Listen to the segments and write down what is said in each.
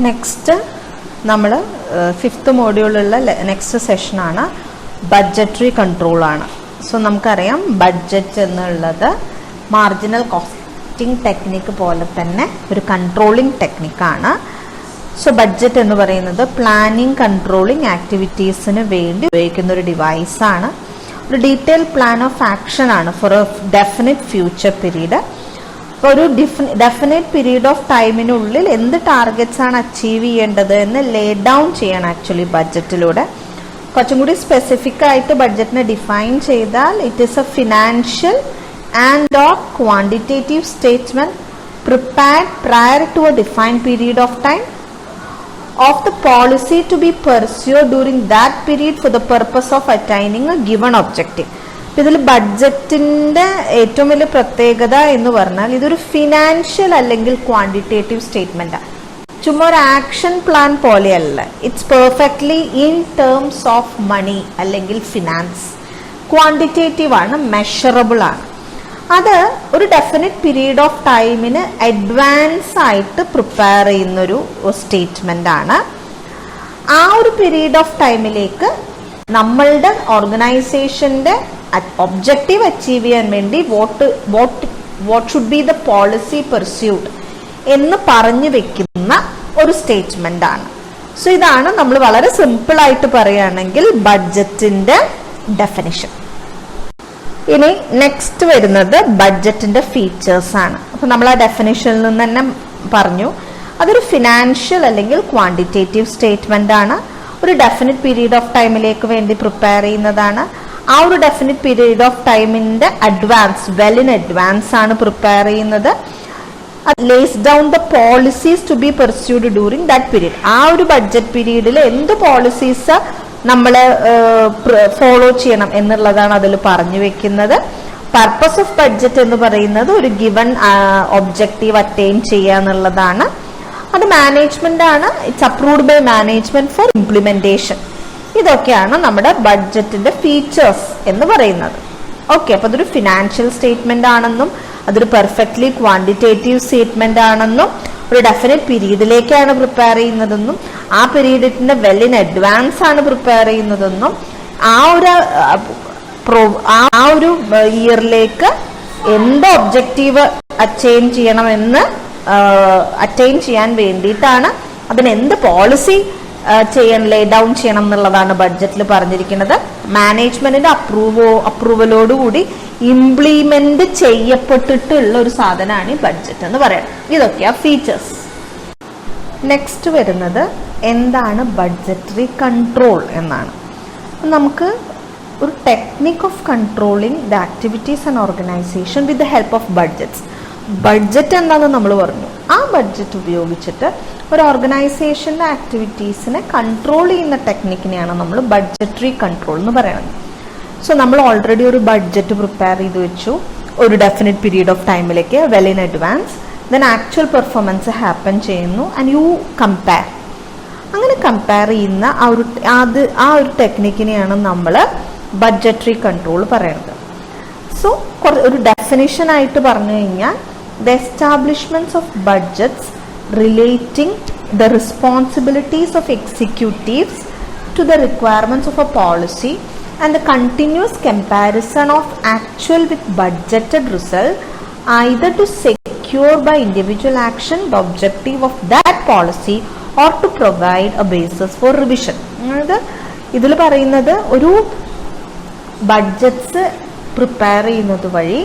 Next നമ്മൾ 5th മോഡ്യൂളിലുള്ള next സെഷനാണ് budgetary control ആണ്. So നമുക്കറിയാം ബഡ്ജറ്റ് എന്നുള്ളത് മാർജിനൽ കോസ്റ്റിംഗ് ടെക്നിക്ക് പോലെ തന്നെ ഒരു കൺട്രോളിംഗ് ടെക്നിക്കാണ്. സോ ബഡ്ജറ്റ് എന്ന് പറയുന്നത് പ്ലാനിങ് കൺട്രോളിങ് ആക്ടിവിറ്റീസിന് വേണ്ടി ഉപയോഗിക്കുന്ന ഒരു ഡിവൈസാണ്. ഒരു ഡീറ്റെയിൽ പ്ലാൻ ഓഫ് ആക്ഷൻ ആണ് for a definite future period. ഒരു ഡെഫിനിറ്റ് പീരീഡ് ഓഫ് ടൈമിനുള്ളിൽ എന്ത് ടാർഗറ്റ്സ് ആണ് അച്ചീവ് ചെയ്യേണ്ടത് എന്ന് ലേ ഡൗൺ ചെയ്യണം ആക്ച്വലി ബഡ്ജറ്റിലൂടെ. കുറച്ചും കൂടി സ്പെസിഫിക് ആയിട്ട് ബഡ്ജറ്റിനെ ഡിഫൈൻ ചെയ്താൽ it is a financial and or quantitative statement prepared prior to a defined period of time of the policy to be pursued during that period for the purpose of attaining a given objective. ഇതിൽ ബഡ്ജറ്റിന്റെ ഏറ്റവും വലിയ പ്രത്യേകത എന്ന് പറഞ്ഞാൽ ഇതൊരു financial അല്ലെങ്കിൽ quantitative statement. ചുമ്മാ ഒരു ആക്ഷൻ പ്ലാൻ പോലെയല്ല. It's perfectly in terms of money അല്ലെങ്കിൽ ഫിനാൻസ്. ക്വാണ്ടിറ്റേറ്റീവ് ആണ്, മെഷറബിൾ ആണ്. അത് ഒരു ഡെഫിനിറ്റ് പീരീഡ് ഓഫ് ടൈമിന് അഡ്വാൻസ് ആയിട്ട് പ്രിപ്പയർ ചെയ്യുന്നൊരു സ്റ്റേറ്റ്മെന്റ് ആണ്. ആ ഒരു പീരീഡ് ഓഫ് ടൈമിലേക്ക് നമ്മളുടെ ഓർഗനൈസേഷന്റെ ഒബ്ജക്റ്റീവ് അച്ചീവ് ചെയ്യാൻ വേണ്ടി what should be the policy pursued എന്ന് പറഞ്ഞു വെക്കുന്ന ഒരു സ്റ്റേറ്റ്മെന്റ് ആണ്. സോ ഇതാണ് നമ്മൾ വളരെ സിമ്പിൾ ആയിട്ട് പറയുകയാണെങ്കിൽ ബഡ്ജറ്റിന്റെ ഡെഫിനിഷൻ. ഇനി നെക്സ്റ്റ് വരുന്നത് ബഡ്ജറ്റിന്റെ ഫീച്ചേഴ്സ് ആണ്. അപ്പൊ നമ്മൾ ആ ഡെഫിനിഷനിൽ നിന്ന് തന്നെ പറഞ്ഞു അതൊരു ഫിനാൻഷ്യൽ അല്ലെങ്കിൽ ക്വാണ്ടിറ്റേറ്റീവ് സ്റ്റേറ്റ്മെന്റ് ആണ്. ഒരു ഡെഫിനിറ്റ് പീരീഡ് ഓഫ് ടൈമിലേക്ക് വേണ്ടി പ്രിപ്പയർ ചെയ്യുന്നതാണ്. ആ ഒരു ഡെഫിനിറ്റ് പീരീഡ് ഓഫ് ടൈമിന്റെ വെൽ ഇൻ അഡ്വാൻസ് ആണ് പ്രിപ്പയർ ചെയ്യുന്നത്. Lays down the policies to be pursued during that period. ആ ഒരു ബഡ്ജറ്റ് പീരീഡിൽ എന്ത് പോളിസീസ് നമ്മൾ ഫോളോ ചെയ്യണം എന്നുള്ളതാണ് അതിൽ പറഞ്ഞു വെക്കുന്നത്. പർപ്പസ് ഓഫ് ബഡ്ജറ്റ് എന്ന് പറയുന്നത് ഒരു ഗിവൺ ഒബ്ജക്റ്റീവ് അറ്റൈൻ ചെയ്യുക എന്നുള്ളതാണ്. അത് മാനേജ്മെന്റ് ആണ്. It's approved by management for implementation. ഇതൊക്കെയാണ് നമ്മുടെ ബഡ്ജറ്റിന്റെ ഫീച്ചേഴ്സ് എന്ന് പറയുന്നത്. ഓക്കെ, അപ്പൊ അതൊരു ഫിനാൻഷ്യൽ സ്റ്റേറ്റ്മെന്റ് ആണെന്നും അതൊരു പെർഫെക്റ്റ്ലി ക്വാണ്ടിറ്റേറ്റീവ് സ്റ്റേറ്റ്മെന്റ് ആണെന്നും ഒരു ഡെഫിനറ്റ് പീരീഡിലേക്കാണ് പ്രിപ്പയർ ചെയ്യുന്നതെന്നും ആ പീരീഡിന്റെ വെൽ ഇൻ അഡ്വാൻസ് ആണ് പ്രിപ്പയർ ചെയ്യുന്നതെന്നും ആ ഒരു ഇയറിലേക്ക് എന്ത് ഒബ്ജക്റ്റീവ് അറ്റൈൻ ചെയ്യാൻ വേണ്ടിയിട്ടാണ് അതിന് എന്ത് പോളിസി ലേ ഡൗൺ ചെയ്യണം എന്നുള്ളതാണ് ബഡ്ജറ്റിൽ പറഞ്ഞിരിക്കുന്നത്. മാനേജ്മെന്റിന്റെ അപ്രൂവലോടുകൂടി ഇംപ്ലിമെന്റ് ചെയ്യപ്പെട്ടിട്ടുള്ള ഒരു സാധനമാണ് ഈ ബഡ്ജറ്റ് എന്ന് പറയുന്നത്. ഇതൊക്കെയാ ഫീച്ചേഴ്സ്. നെക്സ്റ്റ് വരുന്നത് എന്താണ് ബഡ്ജറ്ററി കൺട്രോൾ എന്നാണ്. നമുക്ക് ഒരു technique of controlling the activities and organisation with the help of budgets. Budget എന്താണെന്ന് നമ്മൾ പറഞ്ഞു. ആ ബഡ്ജറ്റ് ഉപയോഗിച്ചിട്ട് ഒരു ഓർഗനൈസേഷന്റെ ആക്ടിവിറ്റീസിനെ കൺട്രോൾ ചെയ്യുന്ന ടെക്നിക്കിനെയാണ് നമ്മൾ ബഡ്ജറ്ററി കൺട്രോൾ എന്ന് പറയുന്നത്. സോ നമ്മൾ ഓൾറെഡി ഒരു ബഡ്ജറ്റ് പ്രിപ്പയർ ചെയ്ത് വെച്ചു ഒരു ഡെഫിനിറ്റ് പീരീഡ് ഓഫ് ടൈമിലേക്ക് well in advance. Then actual performance happen ചെയ്യുന്നു ആൻഡ് യു കമ്പയർ. അങ്ങനെ കമ്പയർ ചെയ്യുന്ന ആ ഒരു ടെക്നിക്കിനെയാണ് നമ്മൾ ബഡ്ജറ്ററി കൺട്രോൾ പറയുന്നത്. സോ ഒരു ഡെഫിനിഷൻ ആയിട്ട് പറഞ്ഞു കഴിഞ്ഞാൽ the establishments of budgets relating the responsibilities of executives to the requirements of a policy and the continuous comparison of actual with budgeted result either to secure by individual action the objective of that policy or to provide a basis for revision. ഇതിൽ പറയുന്നത് ഒരു budgets prepare ചെയ്യുന്നത് വഴി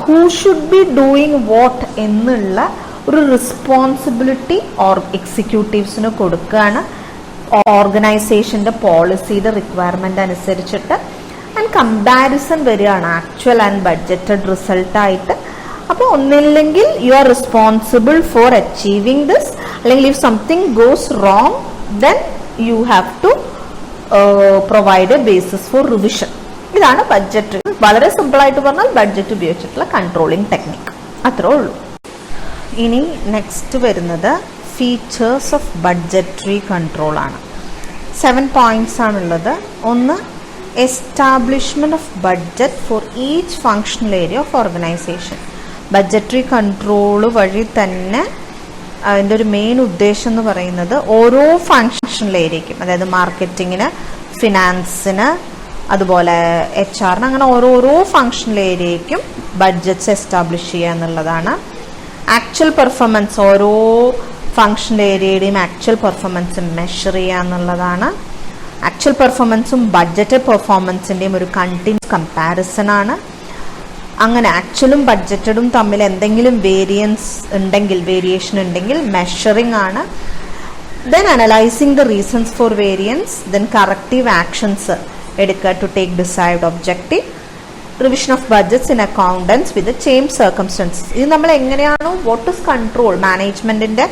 who should be doing what എന്നുള്ള ഒരു responsibility എക്സിക്യൂട്ടീവ്സിന് കൊടുക്കുകയാണ് ഓർഗനൈസേഷന്റെ പോളിസിയുടെ റിക്വയർമെന്റ് അനുസരിച്ചിട്ട്. ആൻഡ് കമ്പാരിസൺ വരികയാണ് ആക്ച്വൽ ആൻഡ് ബഡ്ജറ്റഡ് റിസൾട്ടായിട്ട്. അപ്പോൾ ഒന്നില്ലെങ്കിൽ you are responsible for achieving this, അല്ലെങ്കിൽ if something goes wrong then you have to provide a basis for revision. ഇതാണ് ബഡ്ജറ്റ്. വളരെ സിമ്പിൾ ആയിട്ട് പറഞ്ഞാൽ ബഡ്ജറ്റ് ഉപയോഗിച്ചിട്ടുള്ള കൺട്രോളിംഗ് ടെക്നിക്ക്. അത്രേ ഉള്ളൂ. ഇനി നെക്സ്റ്റ് വരുന്നത് ഫീച്ചേഴ്സ് ഓഫ് ബഡ്ജറ്ററി കൺട്രോൾ ആണ്. 7 പോയിന്റ്സ് ആണുള്ളത്. ഒന്ന്, establishment of budget for each functional area of organisation. Budgetary control വഴി തന്നെ അതിൻ്റെ ഒരു മെയിൻ ഉദ്ദേശം എന്ന് പറയുന്നത് ഓരോ ഫങ്ഷണൽ ഏരിയയ്ക്കും, അതായത് മാർക്കറ്റിങ്ങിന്, ഫിനാൻസിന്, അതുപോലെ HR അങ്ങനെ ഓരോരോ ഫങ്ഷണൽ ഏരിയയ്ക്കും ബഡ്ജറ്റ്സ് എസ്റ്റാബ്ലിഷ് ചെയ്യുക എന്നുള്ളതാണ്. ആക്ച്വൽ പെർഫോമൻസ്, ഓരോ ഫങ്ഷണൽ ഏരിയയുടെയും ആക്ച്വൽ പെർഫോമൻസ് മെഷർ ചെയ്യുക എന്നുള്ളതാണ്. ആക്ച്വൽ പെർഫോമൻസും ബഡ്ജറ്റഡ് പെർഫോമൻസിൻ്റെയും ഒരു കണ്ടിന്യൂസ് കമ്പാരിസൺ ആണ്. അങ്ങനെ ആക്ച്വലും ബഡ്ജറ്റഡും തമ്മിൽ എന്തെങ്കിലും വേരിയേഷൻ ഉണ്ടെങ്കിൽ മെഷറിംഗ് ആണ്. Then analysing the reasons for variance, then corrective actions എടുക്കുക to take decide objective. Revision of budgets in accordance with change circumstances. ഇത് നമ്മൾ എങ്ങനെയാണോ വാട്ട് ഇസ് കൺട്രോൾ, മാനേജ്മെന്റിന്റെ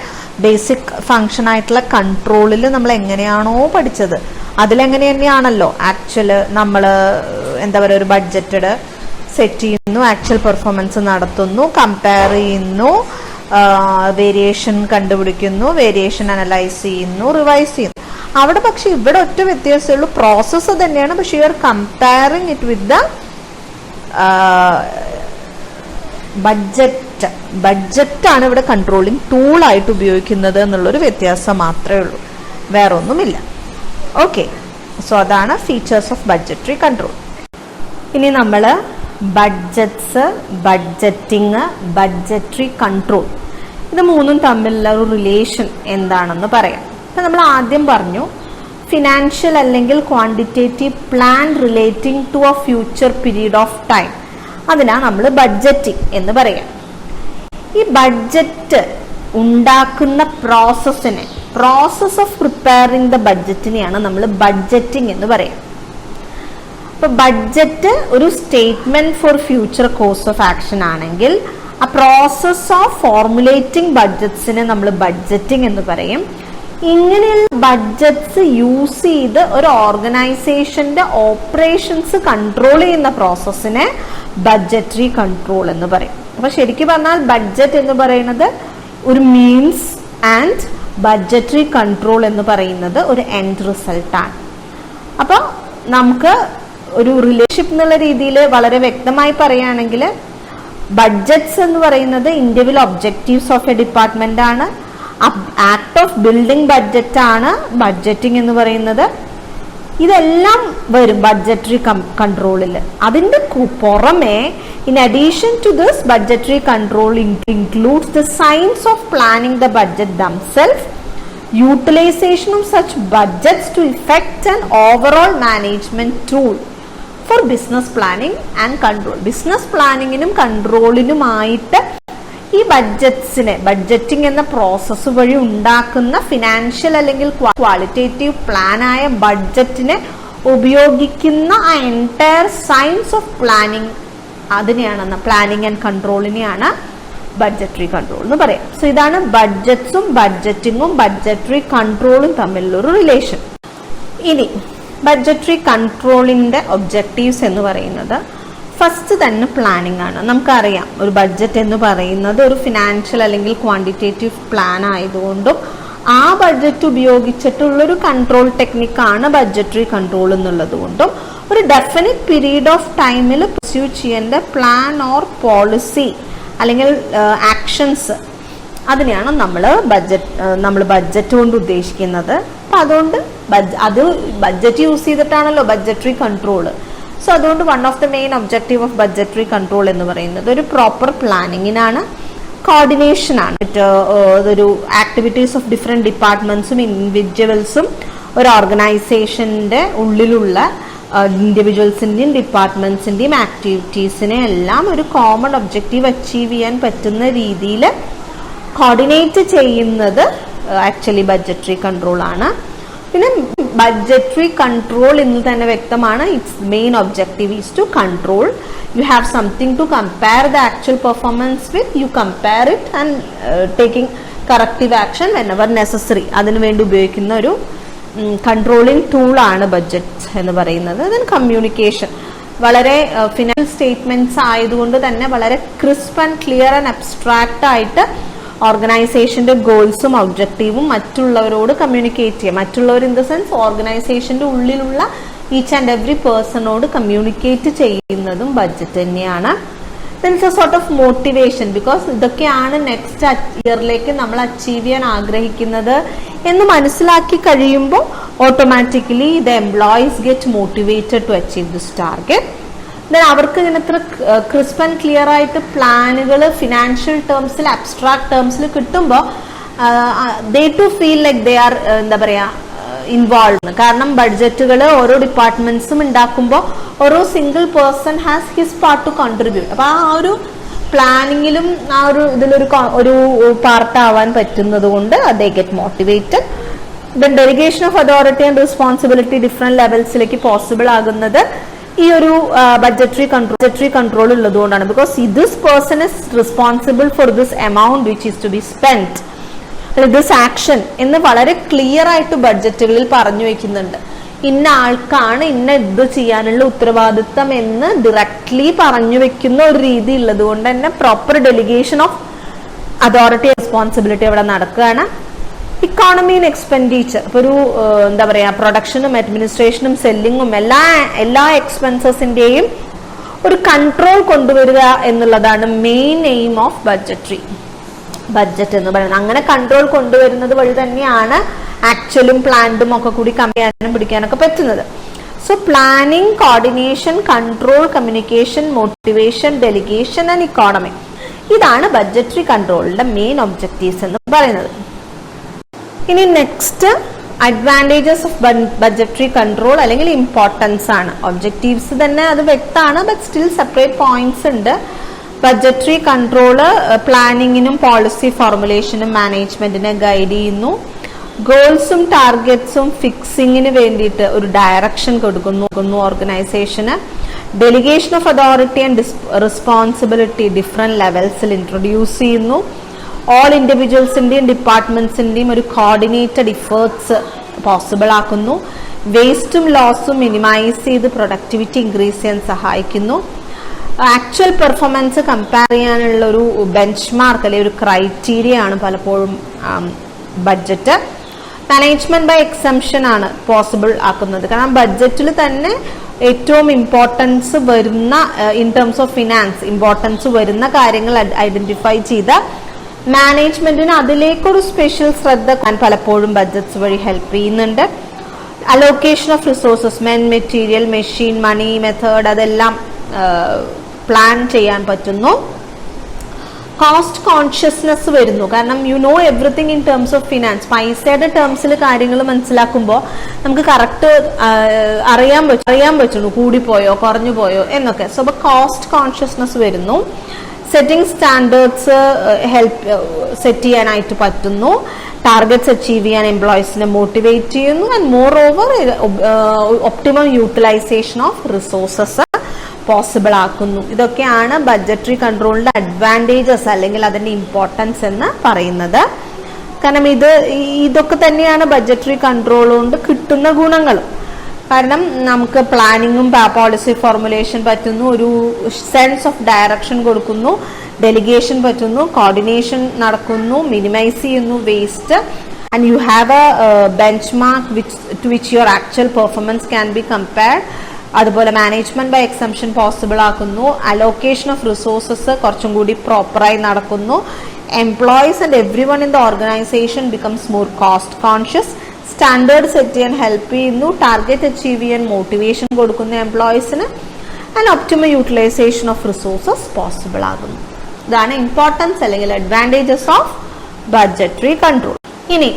ബേസിക് ഫംഗ്ഷൻ ആയിട്ടുള്ള കൺട്രോളിൽ നമ്മൾ എങ്ങനെയാണോ പഠിച്ചത് അതിലെങ്ങനെ തന്നെയാണല്ലോ ആക്ച്വൽ നമ്മൾ എന്താ പറയുക, ഒരു ബഡ്ജറ്റഡ് സെറ്റ് ചെയ്യുന്നു, ആക്ച്വൽ പെർഫോമൻസ് നടത്തുന്നു, കമ്പയർ ചെയ്യുന്നു, വേരിയേഷൻ കണ്ടുപിടിക്കുന്നു, വേരിയേഷൻ അനലൈസ് ചെയ്യുന്നു, റിവൈസ് ചെയ്യുന്നു. അവിടെ പക്ഷെ ഇവിടെ ഒറ്റ വ്യത്യാസമുള്ളൂ, പ്രോസസ്സ് തന്നെയാണ്, പക്ഷെ you are comparing it with the ബഡ്ജറ്റാണ് ഇവിടെ കൺട്രോളിങ് ടൂളായിട്ട് ഉപയോഗിക്കുന്നത് എന്നുള്ളൊരു വ്യത്യാസം മാത്രമേ ഉള്ളൂ, വേറെ ഒന്നുമില്ല. ഓക്കെ, സോ അതാണ് ഫീച്ചേഴ്സ് ഓഫ് ബഡ്ജറ്ററി കൺട്രോൾ. ഇനി നമ്മൾ ബഡ്ജറ്റ്സ്, ബഡ്ജറ്റിങ്, ബഡ്ജറ്ററി കൺട്രോൾ ഇത് മൂന്നും തമ്മിലുള്ള ഒരു റിലേഷൻ എന്താണെന്ന് പറയാം. അപ്പം നമ്മൾ ആദ്യം പറഞ്ഞു ഫിനാൻഷ്യൽ അല്ലെങ്കിൽ quantitative plan relating to a future period of time, അതിനാണ് നമ്മൾ ബഡ്ജറ്റിംഗ് എന്ന് പറയാം. ഈ ബഡ്ജറ്റ് ഉണ്ടാക്കുന്ന പ്രോസസ് ഓഫ് പ്രിപ്പയറിംഗ് ദ ബഡ്ജറ്റിനെയാണ് നമ്മൾ ബഡ്ജറ്റിംഗ് എന്ന് പറയാം. അപ്പൊ ബഡ്ജറ്റ് ഒരു statement for future course of action ആണെങ്കിൽ ആ പ്രോസസ് ഓഫ് ഫോർമുലേറ്റിംഗ് ബഡ്ജറ്റ്സിനെ നമ്മൾ ബഡ്ജറ്റിംഗ് എന്ന് പറയും. ഇങ്ങനെയുള്ള ബഡ്ജറ്റ്സ് യൂസ് ചെയ്ത് ഒരു ഓർഗനൈസേഷന്റെ ഓപ്പറേഷൻസ് കൺട്രോൾ ചെയ്യുന്ന പ്രോസസ്സിനെ ബഡ്ജറ്ററി കൺട്രോൾ എന്ന് പറയും. അപ്പൊ ശരിക്കും പറഞ്ഞാൽ ബഡ്ജറ്റ് എന്ന് പറയുന്നത് ഒരു മീൻസ് ആൻഡ് ബഡ്ജറ്ററി കൺട്രോൾ എന്ന് പറയുന്നത് ഒരു എൻഡ് റിസൾട്ടാണ്. അപ്പൊ നമുക്ക് ഒരു റിലേഷൻഷിപ്പ് എന്നുള്ള രീതിയിൽ വളരെ വ്യക്തമായി പറയുകയാണെങ്കിൽ ബഡ്ജറ്റ്സ് എന്ന് പറയുന്നത് individual objectives of a department ആണ്. ആക്ട് ഓഫ് ബിൽഡിംഗ് ബഡ്ജറ്റ് ആണ് ബഡ്ജറ്റിംഗ് എന്ന് പറയുന്നത്. ഇതെല്ലാം വരും ബഡ്ജറ്ററി കൺട്രോളിൽ. അതിന്റെ പുറമെ in addition to this budgetary control includes the science of planning the budget themselves, utilization of such budgets to effect an overall management tool for business planning and control. Business പ്ലാനിങ്ങിനും കൺട്രോളിനുമായിട്ട് ഈ budgeting എന്ന process വഴി ഉണ്ടാക്കുന്ന financial അല്ലെങ്കിൽ qualitative പ്ലാനായ ബഡ്ജറ്റിനെ ഉപയോഗിക്കുന്ന ആ entire science of planning, അതിനെയാണ് പ്ലാനിങ് ആൻഡ് കൺട്രോളിനെയാണ് ബഡ്ജറ്ററി കൺട്രോൾ എന്ന് പറയാം. സോ ഇതാണ് ബഡ്ജറ്റ്സും ബഡ്ജറ്റിങ്ങും ബഡ്ജറ്ററി കൺട്രോളും തമ്മിലുള്ളൊരു റിലേഷൻ. ഇനി ബഡ്ജറ്ററി കൺട്രോളിന്റെ ഒബ്ജക്റ്റീവ്സ് എന്ന് പറയുന്നത് ഫസ്റ്റ് തന്നെ പ്ലാനിങ് ആണ്. നമുക്കറിയാം ഒരു ബഡ്ജറ്റ് എന്ന് പറയുന്നത് ഒരു ഫിനാൻഷ്യൽ അല്ലെങ്കിൽ ക്വാണ്ടിറ്റേറ്റീവ് പ്ലാൻ ആയതുകൊണ്ടും ആ ബഡ്ജറ്റ് ഉപയോഗിച്ചിട്ടുള്ളൊരു കൺട്രോൾ ടെക്നിക്കാണ് ബഡ്ജറ്ററി കൺട്രോൾ എന്നുള്ളത് കൊണ്ടും ഒരു ഡെഫിനിറ്റ് പീരീഡ് ഓഫ് ടൈമിൽ പെർസ്യൂ ചെയ്യേണ്ട പ്ലാൻ ഓർ പോളിസി അല്ലെങ്കിൽ ആക്ഷൻസ്, അതിനെയാണ് നമ്മൾ ബഡ്ജറ്റ് കൊണ്ട് ഉദ്ദേശിക്കുന്നത്. അപ്പം അതുകൊണ്ട് അത് ബഡ്ജറ്റ് യൂസ് ചെയ്തിട്ടാണല്ലോ ബഡ്ജറ്ററി കൺട്രോള്. സോ അതുകൊണ്ട് one of the main objective of budgetary control എന്ന് പറയുന്നത് ഒരു പ്രോപ്പർ പ്ലാനിങ്ങിനാണ്, കോർഡിനേഷനാണ്. ഒരു ആക്ടിവിറ്റീസ് ഓഫ് ഡിഫറെൻറ്റ് ഡിപ്പാർട്ട്മെന്റ്സും ഇൻഡിവിജ്വൽസും ഒരു ഓർഗനൈസേഷൻ്റെ ഉള്ളിലുള്ള ഇൻഡിവിജ്വൽസിൻ്റെയും ഡിപ്പാർട്ട്മെന്റ്സിൻ്റെയും ആക്ടിവിറ്റീസിനെ എല്ലാം ഒരു കോമൺ ഒബ്ജക്റ്റീവ് അച്ചീവ് ചെയ്യാൻ പറ്റുന്ന രീതിയിൽ കോർഡിനേറ്റ് ചെയ്യുന്നത് ആക്ച്വലി ബഡ്ജറ്ററി കൺട്രോൾ ആണ്. പിന്നെ ബഡ്ജറ്ററി കൺട്രോൾ എന്ന് തന്നെ വ്യക്തമാണ്. Its main objective is to control. You have something to compare the actual performance with, you compare it and taking corrective action whenever necessary. അതിനുവേണ്ടി ഉപയോഗിക്കുന്ന ഒരു controlling ടൂളാണ് budget എന്ന് പറയുന്നത്. ദെൻ കമ്മ്യൂണിക്കേഷൻ, വളരെ ഫിനാൻഷ്യൽ സ്റ്റേറ്റ്മെന്റ്സ് ആയതുകൊണ്ട് തന്നെ വളരെ crisp and clear and abstract ആയിട്ട് ഓർഗനൈസേഷന്റെ ഗോൾസും ഒബ്ജക്റ്റീവും മറ്റുള്ളവരോട് കമ്മ്യൂണിക്കേറ്റ് ചെയ്യുക. മറ്റുള്ളവർ ഇൻ ദ സെൻസ് ഓർഗനൈസേഷന്റെ ഉള്ളിലുള്ള ഈച്ച് ആൻഡ് എവറി പേഴ്സണോട് കമ്മ്യൂണിക്കേറ്റ് ചെയ്യുന്നതും ബഡ്ജറ്റ് തന്നെയാണ്. then it's a sort of motivation because ഇതൊക്കെയാണ് നെക്സ്റ്റ് ഇയറിലേക്ക് നമ്മൾ അച്ചീവ് ചെയ്യാൻ ആഗ്രഹിക്കുന്നത് എന്ന് മനസ്സിലാക്കി കഴിയുമ്പോൾ automatically the employees get motivated to achieve this target. Then അവർക്ക് ഇങ്ങനത്തെ ക്രിസ്പ് ആൻഡ് ക്ലിയർ ആയിട്ട് പ്ലാനുകൾ ഫിനാൻഷ്യൽ ടേംസിൽ അബ്സ്ട്രാക്ട് ടേംസിൽ കിട്ടുമ്പോൾ they to feel like they are എന്താ പറയുക ഇൻവോൾവ്. കാരണം ബഡ്ജറ്റുകൾ ഓരോ ഡിപ്പാർട്ട്മെന്റ്സും ഉണ്ടാക്കുമ്പോൾ ഓരോ single person has his part to contribute. അപ്പൊ ആ ഒരു പ്ലാനിങ്ങിലും ആ ഒരു ഇതിലൊരു പാർട്ടാവാൻ പറ്റുന്നത് കൊണ്ട് they get motivated. Then delegation of authority and responsibility different ലെവൽസിലേക്ക് പോസിബിൾ ആകുന്നത് ഈ ഒരു ബഡ്ജറ്ററി കൺട്രോൾ ഉള്ളത് കൊണ്ടാണ്. Because this person is responsible for this amount which is to be spend, this action എന്ന് വളരെ ക്ലിയർ ആയിട്ട് ബഡ്ജറ്റുകളിൽ പറഞ്ഞു വെക്കുന്നുണ്ട്. ഇന്ന ആൾക്കാണ് ഇന്ന ഇത് ചെയ്യാനുള്ള ഉത്തരവാദിത്തം എന്ന് ഡയറക്ട്ലി പറഞ്ഞു വെക്കുന്ന ഒരു രീതി ഉള്ളത് കൊണ്ട് തന്നെ proper delegation of authority responsibility അവിടെ നടക്കുകയാണ്. ഇക്കോണമി ആൻഡ് എക്സ്പെൻഡിച്ചർ, ഇപ്പൊ ഒരു എന്താ പറയാ പ്രൊഡക്ഷനും അഡ്മിനിസ്ട്രേഷനും സെല്ലിങ്ങും എല്ലാ എക്സ്പെൻസസിന്റെയും ഒരു കൺട്രോൾ കൊണ്ടുവരിക എന്നുള്ളതാണ് മെയിൻ എയിം ഓഫ് ബഡ്ജറ്റ് എന്ന് പറയുന്നത്. അങ്ങനെ കൺട്രോൾ കൊണ്ടുവരുന്നത് വഴി തന്നെയാണ് ആക്ച്വലും പ്ലാൻഡും ഒക്കെ കൂടി കമ്മിയാനും പിടിക്കാനൊക്കെ പറ്റുന്നത്. So planning, coordination, control, communication, motivation, delegation and economy, ഇതാണ് ബഡ്ജറ്ററി കൺട്രോളിന്റെ മെയിൻ ഒബ്ജക്റ്റീവ്സ് എന്ന് പറയുന്നത്. ഇനി next advantages of budgetary control അല്ലെങ്കിൽ ഇമ്പോർട്ടൻസ് ആണ്. ഒബ്ജക്റ്റീവ്സ് തന്നെ അത് വ്യക്തമാണ്, ബട്ട് സ്റ്റിൽ സെപ്പറേറ്റ് പോയിന്റ്സ് ഉണ്ട്. ബഡ്ജറ്ററി കൺട്രോള് പ്ലാനിങ്ങിനും പോളിസി ഫോർമുലേഷനും മാനേജ്മെന്റിനെ ഗൈഡ് ചെയ്യുന്നു. ഗോൾസും ടാർഗറ്റ്സും ഫിക്സിങ്ങിന് വേണ്ടിയിട്ട് ഒരു ഡയറക്ഷൻ കൊടുക്കുന്നു ഓർഗനൈസേഷന്. Delegation of authority and responsibility different ലെവൽസിൽ ഇൻട്രൊഡ്യൂസ് ചെയ്യുന്നു. ഓൾ ഇൻഡിവിജ്വൽസിന്റെയും ഡിപ്പാർട്ട്മെന്റ്സിന്റെയും ഒരു കോർഡിനേറ്റഡ് ഇഫേർട്സ് പോസിബിൾ ആക്കുന്നു. വേസ്റ്റും ലോസും മിനിമൈസ് ചെയ്ത് പ്രൊഡക്ടിവിറ്റി ഇൻക്രീസ് ചെയ്യാൻ സഹായിക്കുന്നു. ആക്ച്വൽ പെർഫോമൻസ് കമ്പയർ ചെയ്യാനുള്ള ഒരു ബെഞ്ച് മാർക്ക് അല്ലെങ്കിൽ ഒരു ക്രൈറ്റീരിയ ആണ് പലപ്പോഴും ബഡ്ജറ്റ്. മാനേജ്മെന്റ് ബൈ എക്സംഷൻ ആണ് പോസിബിൾ ആക്കുന്നത്. കാരണം ബഡ്ജറ്റിൽ തന്നെ ഏറ്റവും ഇമ്പോർട്ടൻസ് വരുന്ന in terms of finance importance വരുന്ന കാര്യങ്ങൾ ഐഡന്റിഫൈ ചെയ്ത മാനേജ്മെന്റിന് അതിലേക്കൊരു സ്പെഷ്യൽ ശ്രദ്ധ പലപ്പോഴും ബഡ്ജറ്റ്സ് വഴി ഹെൽപ്പ് ചെയ്യുന്നുണ്ട്. Allocation of resources, men, material, machine, money, method, അതെല്ലാം പ്ലാൻ ചെയ്യാൻ പറ്റുന്നു. കോസ്റ്റ് കോൺഷ്യസ്നെസ് വരുന്നു. കാരണം you know everything in terms of finance. പൈസയുടെ ടേംസിൽ കാര്യങ്ങൾ മനസ്സിലാക്കുമ്പോൾ നമുക്ക് കറക്റ്റ് അറിയാൻ പറ്റുള്ളൂ കൂടിപ്പോയോ കുറഞ്ഞു പോയോ എന്നൊക്കെ. സോ അപ്പോൾ കോസ്റ്റ് കോൺഷ്യസ്നെസ് വരുന്നു. സെറ്റിംഗ് സ്റ്റാൻഡേർഡ്സ് സെറ്റ് ചെയ്യാനായിട്ട് പറ്റുന്നു. ടാർഗറ്റ്സ് അച്ചീവ് ചെയ്യാൻ എംപ്ലോയീസിനെ മോട്ടിവേറ്റ് ചെയ്യുന്നു. And moreover optimum utilisation of resources possible ആക്കുന്നു. ഇതൊക്കെയാണ് ബഡ്ജറ്ററി കൺട്രോളിന്റെ അഡ്വാൻറ്റേജസ് അല്ലെങ്കിൽ അതിന്റെ ഇമ്പോർട്ടൻസ് എന്ന് പറയുന്നത്. കാരണം ഇതൊക്കെ തന്നെയാണ് ബഡ്ജറ്ററി കൺട്രോൾ കൊണ്ട് കിട്ടുന്ന ഗുണങ്ങൾ. കാരണം നമുക്ക് പ്ലാനിങ്ങും പോളിസി ഫോർമുലേഷൻ പറ്റുന്നു, ഒരു സെൻസ് ഓഫ് ഡയറക്ഷൻ കൊടുക്കുന്നു, ഡെലിഗേഷൻ പറ്റുന്നു, കോർഡിനേഷൻ നടക്കുന്നു, മിനിമൈസ് ചെയ്യുന്നു waste, and you have a benchmark to which your actual performance can be compared. അതുപോലെ മാനേജ്മെന്റ് ബൈ എക്സംഷൻ പോസിബിൾ ആക്കുന്നു. അലോക്കേഷൻ ഓഫ് റിസോഴ്സസ് കുറച്ചും കൂടി പ്രോപ്പറായി നടക്കുന്നു. Employees and every one in the organisation becomes more cost conscious. Standard set ചെയ്യാൻ help ചെയ്യുന്നു. Target achieve ചെയ്യാൻ motivation കൊടുക്കുന്ന എംപ്ലോയീസിന്. And optimum utilisation of resources possible ആകുന്നു. ഇതാണ് ഇമ്പോർട്ടൻസ് അല്ലെങ്കിൽ അഡ്വാൻറ്റേജസ് ഓഫ് ബഡ്ജറ്ററി കൺട്രോൾ. ഇനി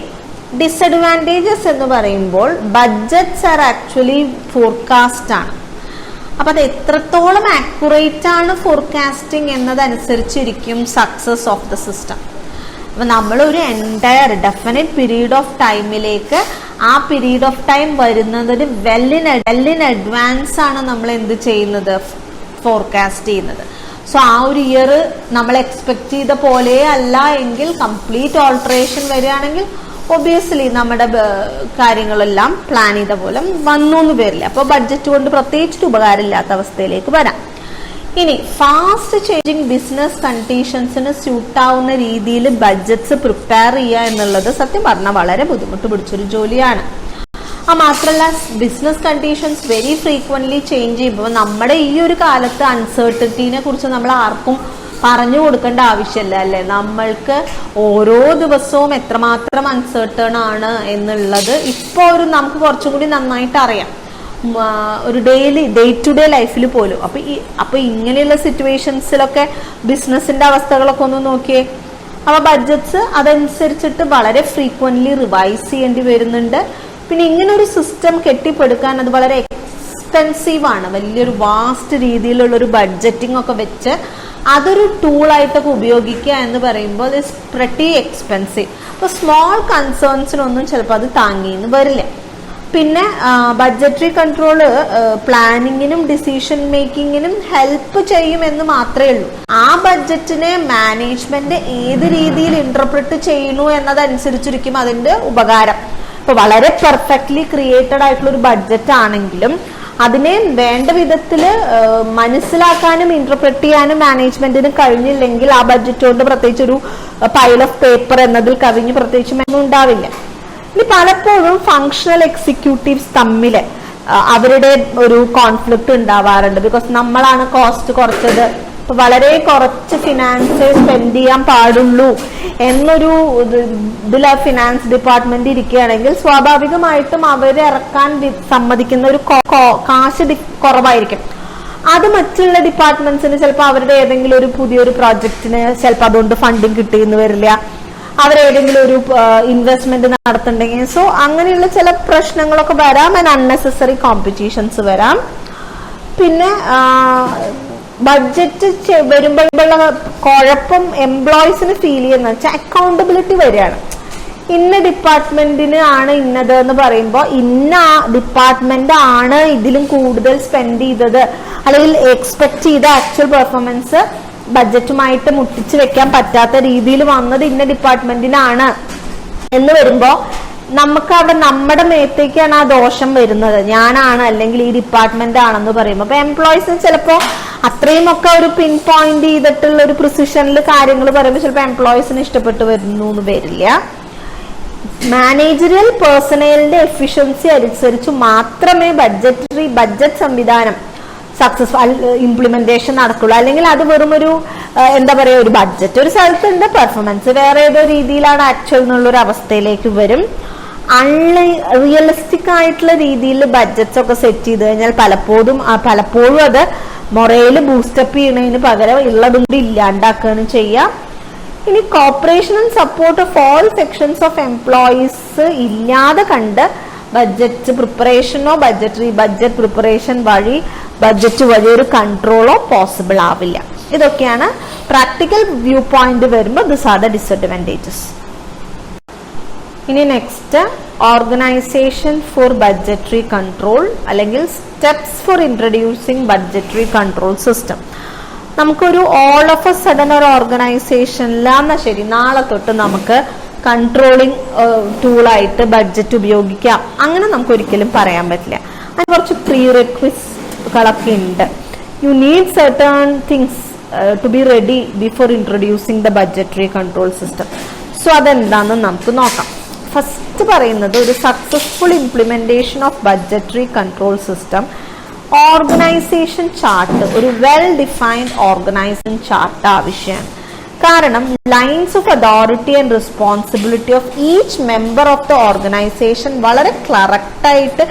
ഡിസഡ്വാൻറ്റേജസ് എന്ന് പറയുമ്പോൾ ബഡ്ജറ്റ്സ് ആർ ആക്ച്വലി ഫോർകാസ്റ്റ് ആണ്. അപ്പൊ അത് എത്രത്തോളം ആക്യുറേറ്റ് ആണ് ഫോർകാസ്റ്റിംഗ് എന്നതനുസരിച്ചിരിക്കും സക്സസ് ഓഫ് ദ സിസ്റ്റം. അപ്പൊ നമ്മളൊരു എൻറ്റയർ ഡെഫിനറ്റ് പീരീഡ് ഓഫ് ടൈമിലേക്ക് ആ പീരീഡ് ഓഫ് ടൈം വരുന്നതിന് വെൽ ഇൻ അഡ്വാൻസ് ആണ് നമ്മൾ എന്ത് ചെയ്യുന്നത്, ഫോർകാസ്റ്റ് ചെയ്യുന്നത്. സോ ആ ഒരു ഇയർ നമ്മൾ എക്സ്പെക്ട് ചെയ്ത പോലെ അല്ല എങ്കിൽ കംപ്ലീറ്റ് ഓൾട്ടറേഷൻ വരികയാണെങ്കിൽ ഒബിയസ്ലി നമ്മുടെ കാര്യങ്ങളെല്ലാം പ്ലാൻ ചെയ്ത പോലെ വന്നു എന്ന് വരില്ല. അപ്പോൾ ബഡ്ജറ്റ് കൊണ്ട് പ്രത്യേകിച്ചിട്ട് ഉപകാരമില്ലാത്ത അവസ്ഥയിലേക്ക് വരാം. ഇനി ഫാസ്റ്റ് ചേഞ്ചിങ് ബിസിനസ് കണ്ടീഷൻസിന് സ്യൂട്ടാവുന്ന രീതിയിൽ ബഡ്ജറ്റ്സ് പ്രിപ്പയർ ചെയ്യുക എന്നുള്ളത് സത്യം പറഞ്ഞാൽ വളരെ ബുദ്ധിമുട്ട് പിടിച്ചൊരു ജോലിയാണ്. മാത്രമല്ല business conditions very frequently change ചെയ്യുമ്പോൾ നമ്മുടെ ഈ ഒരു കാലത്ത് അൺസർട്ടനിറ്റിനെ കുറിച്ച് നമ്മൾ ആർക്കും പറഞ്ഞു കൊടുക്കേണ്ട ആവശ്യമില്ല അല്ലേ. നമ്മൾക്ക് ഓരോ ദിവസവും എത്രമാത്രം അൺസർട്ടൺ ആണ് എന്നുള്ളത് ഇപ്പോൾ നമുക്ക് കുറച്ചും കൂടി നന്നായിട്ട് അറിയാം, ഒരു ഡേ ടു ഡേ ലൈഫിൽ പോലും. അപ്പൊ ഇങ്ങനെയുള്ള സിറ്റുവേഷൻസിലൊക്കെ ബിസിനസിന്റെ അവസ്ഥകളൊക്കെ ഒന്ന് നോക്കിയേ. അപ്പൊ ബഡ്ജറ്റ്സ് അതനുസരിച്ചിട്ട് വളരെ ഫ്രീക്വന്റ്ലി റിവൈസ് ചെയ്യേണ്ടി വരുന്നുണ്ട്. പിന്നെ ഇങ്ങനെ ഒരു സിസ്റ്റം കെട്ടിപ്പടുക്കാൻ അത് വളരെ എക്സ്പെൻസീവ് ആണ്. വലിയൊരു വാസ്റ്റ് രീതിയിലുള്ള ഒരു ബഡ്ജറ്റിംഗ് ഒക്കെ വെച്ച് അതൊരു ടൂളായിട്ടൊക്കെ ഉപയോഗിക്കുക എന്ന് പറയുമ്പോൾ ഇറ്റ്സ് പ്രെറ്റി എക്സ്പെൻസീവ്. അപ്പോൾ സ്മോൾ കൺസേൺസിനൊന്നും ചിലപ്പോൾ അത് താങ്ങിന്ന് വരില്ല. പിന്നെ ബഡ്ജറ്ററി കൺട്രോള് പ്ലാനിങ്ങിനും ഡിസിഷൻ മേക്കിങ്ങിനും ഹെൽപ്പ് ചെയ്യുമെന്ന് മാത്രമേ ഉള്ളൂ. ആ ബഡ്ജറ്റിനെ മാനേജ്മെന്റ് ഏത് രീതിയിൽ ഇന്റർപ്രറ്റ് ചെയ്യുന്നു എന്നതനുസരിച്ചിരിക്കും അതിന്റെ ഉപകാരം. ഇപ്പൊ വളരെ പെർഫെക്റ്റ്ലി ക്രിയേറ്റഡ് ആയിട്ടുള്ള ഒരു ബഡ്ജറ്റ് ആണെങ്കിലും അതിനെ വേണ്ട വിധത്തിൽ മനസ്സിലാക്കാനും ഇന്റർപ്രറ്റ് ചെയ്യാനും മാനേജ്മെന്റിന് കഴിഞ്ഞില്ലെങ്കിൽ ആ ബഡ്ജറ്റ് കൊണ്ട് പ്രത്യേകിച്ച് ഒരു പൈൽ ഓഫ് പേപ്പർ എന്നതിൽ കവിഞ്ഞ് പ്രത്യേകിച്ച് ഒന്നും ഉണ്ടാവില്ല. ഇനി പലപ്പോഴും ഫങ്ഷണൽ എക്സിക്യൂട്ടീവ്സ് തമ്മിൽ അവരുടെ ഒരു കോൺഫ്ലിക്റ്റ് ഉണ്ടാവാറുണ്ട്. ബിക്കോസ് നമ്മളാണ് കോസ്റ്റ് കുറച്ചത്, വളരെ കുറച്ച് ഫിനാൻസ് സ്പെൻഡ് ചെയ്യാൻ പാടുള്ളൂ എന്നൊരു ഇതിൽ ഫിനാൻസ് ഡിപ്പാർട്ട്മെന്റ് ഇരിക്കുകയാണെങ്കിൽ സ്വാഭാവികമായിട്ടും അവരെ ഇറക്കാൻ സമ്മതിക്കുന്ന ഒരു കാശ് കുറവായിരിക്കും. അത് മറ്റുള്ള ഡിപ്പാർട്ട്മെന്റ്സിന് ചിലപ്പോൾ അവരുടെ ഏതെങ്കിലും ഒരു പുതിയൊരു പ്രോജക്റ്റിന് ചിലപ്പോൾ അതുകൊണ്ട് ഫണ്ടിങ് കിട്ടിയെന്ന് വരില്ല, അവരേതെങ്കിലും ഒരു ഇൻവെസ്റ്റ്മെന്റ് നടത്തുന്നുണ്ടെങ്കിൽ. സോ അങ്ങനെയുള്ള ചില പ്രശ്നങ്ങളൊക്കെ വരാം, ആൻഡ് അൺനെസസറി കോമ്പറ്റീഷൻസ് വരാം. പിന്നെ ബഡ്ജറ്റ് വരുമ്പോഴുള്ള കുഴപ്പം എംപ്ലോയീസിന് ഫീൽ ചെയ്യുന്ന വെച്ചാൽ അക്കൗണ്ടബിലിറ്റി വരികയാണ്. ഇന്ന ഡിപ്പാർട്ട്മെന്റിന് ആണ് ഇന്നത് എന്ന് പറയുമ്പോൾ ഇന്ന ഡിപ്പാർട്ട്മെന്റ് ആണ് ഇതിലും കൂടുതൽ സ്പെൻഡ് ചെയ്തത്, അല്ലെങ്കിൽ എക്സ്പെക്ട് ചെയ്ത ആക്ച്വൽ പെർഫോമൻസ് ബഡ്ജറ്റുമായിട്ട് മുട്ടിച്ച് വെക്കാൻ പറ്റാത്ത രീതിയിൽ വന്നത് ഇന്ന ഡിപ്പാർട്ട്മെന്റിനാണ് എന്ന് വരുമ്പോൾ നമുക്ക് അവിടെ നമ്മുടെ മേത്തേക്കാണ് ആ ദോഷം വരുന്നത്. ഞാനാണ് അല്ലെങ്കിൽ ഈ ഡിപ്പാർട്ട്മെന്റ് ആണെന്ന് പറയുമ്പോൾ അപ്പൊ എംപ്ലോയീസിന് ചിലപ്പോൾ അത്രയും ഒക്കെ ഒരു പിൻ പോയിന്റ് ചെയ്തിട്ടുള്ള ഒരു പ്രിസിഷനിൽ കാര്യങ്ങൾ പറയുമ്പോൾ ചിലപ്പോൾ എംപ്ലോയീസിന് ഇഷ്ടപ്പെട്ടു വരുന്നു എന്ന് വരില്ല. മാനേജറിയൽ പേഴ്സണലിന്റെ എഫിഷ്യൻസി അനുസരിച്ച് മാത്രമേ ബഡ്ജറ്റ് സംവിധാനം സക്സസ്ഫുൾ ഇംപ്ലിമെന്റേഷൻ നടക്കുള്ളൂ. അല്ലെങ്കിൽ അത് വെറും ഒരു എന്താ പറയുക, ഒരു ബഡ്ജറ്റ് ഒരു സ്ഥലത്തുണ്ട്, പെർഫോമൻസ് വേറെ ഏതോ രീതിയിലാണ് ആക്ച്വൽ എന്നുള്ളൊരു അവസ്ഥയിലേക്ക് വരും. റിയലിസ്റ്റിക് ആയിട്ടുള്ള രീതിയിൽ ബഡ്ജറ്റ്സ് ഒക്കെ സെറ്റ് ചെയ്ത് കഴിഞ്ഞാൽ പലപ്പോഴും അത് മൊറേല് ബൂസ്റ്റപ്പ് ചെയ്യുന്നതിന് പകരം ഉള്ളതും കൂടി ഇല്ലാണ്ടാക്കുകയാണ് ചെയ്യാം. ഇനി cooperation and support of all sections of employees ഇല്ലാതെ കണ്ട് ബഡ്ജറ്റ് പ്രിപ്പറേഷനോ ബഡ്ജറ്റ് പ്രിപ്പറേഷൻ വഴി ഒരു കൺട്രോളോ പോസിബിൾ ആവില്ല. ഇതൊക്കെയാണ് പ്രാക്ടിക്കൽ വ്യൂ പോയിന്റ് വരുമ്പോൾ ദിസ് ആർ ദ ഡിസഡ്വാൻറ്റേജസ്. ഇനി next organisation for budgetary control അല്ലെങ്കിൽ steps for introducing budgetary control system. നമുക്കൊരു ഓൾ ഓഫ് എ സഡൻ ഒരു ഓർഗനൈസേഷനിലാന്ന ശരി നാളെ തൊട്ട് നമുക്ക് കൺട്രോളിങ് ടൂളായിട്ട് ബഡ്ജറ്റ് ഉപയോഗിക്കാം അങ്ങനെ നമുക്ക് ഒരിക്കലും പറയാൻ പറ്റില്ല. അതിന് കുറച്ച് പ്രീറിക്വിസിറ്റുകളൊക്കെ ഉണ്ട്. You need certain things to be ready before introducing the budgetary control system. So അതെന്താണെന്ന് നമുക്ക് നോക്കാം. ഫസ്റ്റ് പറയുന്നത് ഒരു successful implementation of budgetary control system organisation chart, ഒരു വെൽ ഡിഫൈൻഡ് ഓർഗനൈസേഷൻ ചാർട്ട് ആവശ്യമാണ്. കാരണം lines of authority and responsibility of each member of the organisation വളരെ കറക്റ്റായിട്ട്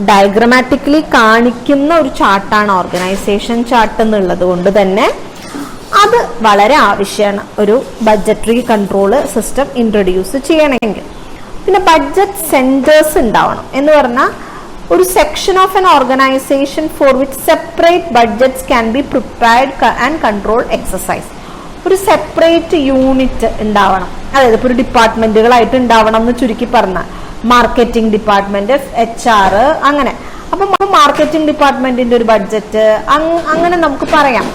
ഡയഗ്രമാറ്റിക്കലി കാണിക്കുന്ന ഒരു ചാർട്ടാണ് ഓർഗനൈസേഷൻ ചാർട്ട് എന്നുള്ളത് കൊണ്ട് തന്നെ അത് വളരെ ആവശ്യമാണ് ഒരു ബഡ്ജറ്ററി കൺട്രോൾ സിസ്റ്റം ഇൻട്രൊഡ്യൂസ് ചെയ്യണമെങ്കിൽ. പിന്നെ ബഡ്ജറ്റ് സെന്റേഴ്സ് ഉണ്ടാവണം എന്ന് പറഞ്ഞാൽ ഒരു section of an organisation for which separate budgets can be prepared and control exercise. ഒരു സെപ്പറേറ്റ് യൂണിറ്റ് ഉണ്ടാവണം, അതായത് ഇപ്പോൾ ഒരു ഡിപ്പാർട്ട്മെന്റുകളായിട്ട് ഉണ്ടാവണം എന്ന് ചുരുക്കി പറഞ്ഞാൽ മാർക്കറ്റിംഗ് ഡിപ്പാർട്ട്മെന്റ്, HR അങ്ങനെ. അപ്പം മാർക്കറ്റിംഗ് ഡിപ്പാർട്ട്മെന്റിന്റെ ഒരു ബഡ്ജറ്റ് അങ്ങനെ നമുക്ക് പറയാം.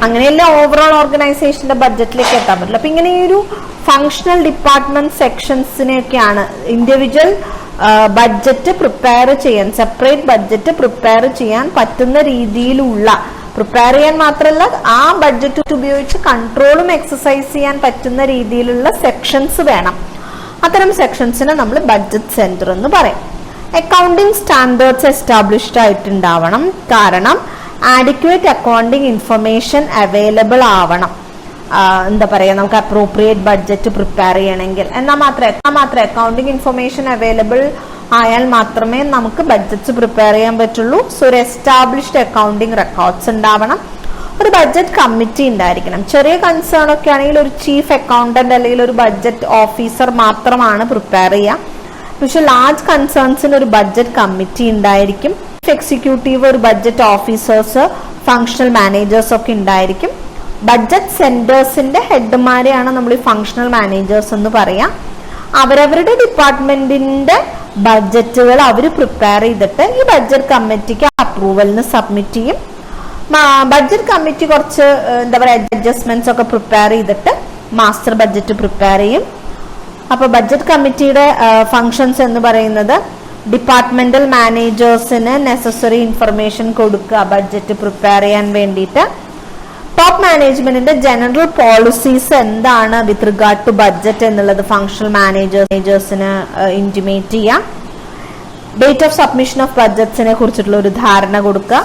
അങ്ങനെയല്ല ഓവറോൾ ഓർഗനൈസേഷന്റെ ബഡ്ജറ്റിലേക്ക് എത്താൻ പറ്റില്ല. അപ്പൊ ഇങ്ങനെ ഈ ഒരു ഫങ്ഷണൽ ഡിപ്പാർട്ട്മെന്റ് സെക്ഷൻസിനെയൊക്കെയാണ് ഇൻഡിവിജ്വൽ ബഡ്ജറ്റ് പ്രിപ്പയർ ചെയ്യാൻ, സെപ്പറേറ്റ് ബഡ്ജറ്റ് പ്രിപ്പയർ ചെയ്യാൻ പറ്റുന്ന രീതിയിലുള്ള, പ്രിപ്പയർ ചെയ്യാൻ മാത്രമല്ല ആ ബഡ്ജറ്റ് ഉപയോഗിച്ച് കൺട്രോളും എക്സസൈസ് ചെയ്യാൻ പറ്റുന്ന രീതിയിലുള്ള സെക്ഷൻസ് വേണം. അത്തരം സെക്ഷൻസിനെ നമ്മൾ ബഡ്ജറ്റ് സെന്റർ എന്ന് പറയും. അക്കൗണ്ടിങ് സ്റ്റാൻഡേർഡ്സ് എസ്റ്റാബ്ലിഷ്ഡ് ആയിട്ടുണ്ടാവണം. കാരണം ആഡിക്വേറ്റ് അക്കൗണ്ടിങ് ഇൻഫർമേഷൻ അവൈലബിൾ ആവണം. എന്താ പറയുക, നമുക്ക് അപ്രോപ്രിയേറ്റ് ബഡ്ജറ്റ് പ്രിപ്പയർ ചെയ്യണമെങ്കിൽ എന്നാൽ മാത്രമേ അക്കൗണ്ടിങ് ഇൻഫർമേഷൻ അവൈലബിൾ ആയാൽ മാത്രമേ നമുക്ക് ബഡ്ജറ്റ്സ് പ്രിപ്പയർ ചെയ്യാൻ പറ്റുള്ളൂ. സോ ഒരു എസ്റ്റാബ്ലിഷ്ഡ് അക്കൗണ്ടിങ് റെക്കോർഡ്സ് ഉണ്ടാവണം. ഒരു ബഡ്ജറ്റ് കമ്മിറ്റി ഉണ്ടായിരിക്കണം. ചെറിയ കൺസേൺ ഒക്കെ ആണെങ്കിൽ ഒരു ചീഫ് അക്കൗണ്ടന്റ് അല്ലെങ്കിൽ ഒരു ബഡ്ജറ്റ് ഓഫീസർ മാത്രമാണ് പ്രിപ്പയർ ചെയ്യുക. പക്ഷെ ലാർജ് കൺസേൺസിന് ഒരു ബഡ്ജറ്റ് കമ്മിറ്റി ഉണ്ടായിരിക്കും. എക്സിക്യൂട്ടീവ്, ഒരു ബഡ്ജറ്റ് ഓഫീസേഴ്സ്, ഫങ്ഷണൽ മാനേജേഴ്സ് ഒക്കെ ഉണ്ടായിരിക്കും. ബഡ്ജറ്റ് സെന്റേഴ്സിന്റെ ഹെഡ്മാരെയാണ് നമ്മൾ ഈ ഫങ്ഷണൽ മാനേജേഴ്സ് എന്ന് പറയാം. അവരവരുടെ ഡിപ്പാർട്ട്മെന്റിന്റെ ബഡ്ജറ്റുകൾ അവർ പ്രിപ്പയർ ചെയ്തിട്ട് ഈ ബഡ്ജറ്റ് കമ്മിറ്റിക്ക് അപ്രൂവലിന് സബ്മിറ്റ് ചെയ്യും. ബഡ്ജറ്റ് കമ്മിറ്റി കുറച്ച് എന്താ പറയുക അഡ്ജസ്റ്റ്മെന്റ്സ് ഒക്കെ പ്രിപ്പയർ ചെയ്തിട്ട് മാസ്റ്റർ ബഡ്ജറ്റ് പ്രിപ്പയർ ചെയ്യും. അപ്പൊ ബഡ്ജറ്റ് കമ്മിറ്റിയുടെ ഫങ്ഷൻസ് എന്ന് പറയുന്നത് ഡിപ്പാർട്ട്മെന്റൽ മാനേജേഴ്സിന് നെസസറി ഇൻഫർമേഷൻ കൊടുക്കുക ബഡ്ജറ്റ് പ്രിപ്പയർ ചെയ്യാൻ വേണ്ടിയിട്ട്. ടോപ്പ് മാനേജ്മെന്റിന്റെ ജനറൽ പോളിസീസ് എന്താണ് വിത്ത് റിഗാർഡ് ടു ബഡ്ജറ്റ് എന്നുള്ളത് ഫങ്ഷണൽ മാനേജേഴ്സിന് ഇന്റിമേറ്റ് ചെയ്യാം. ഡേറ്റ് ഓഫ് സബ്മിഷൻ ഓഫ് ബഡ്ജറ്റ്സിനെ കുറിച്ചിട്ടുള്ള ഒരു ധാരണ കൊടുക്കുക.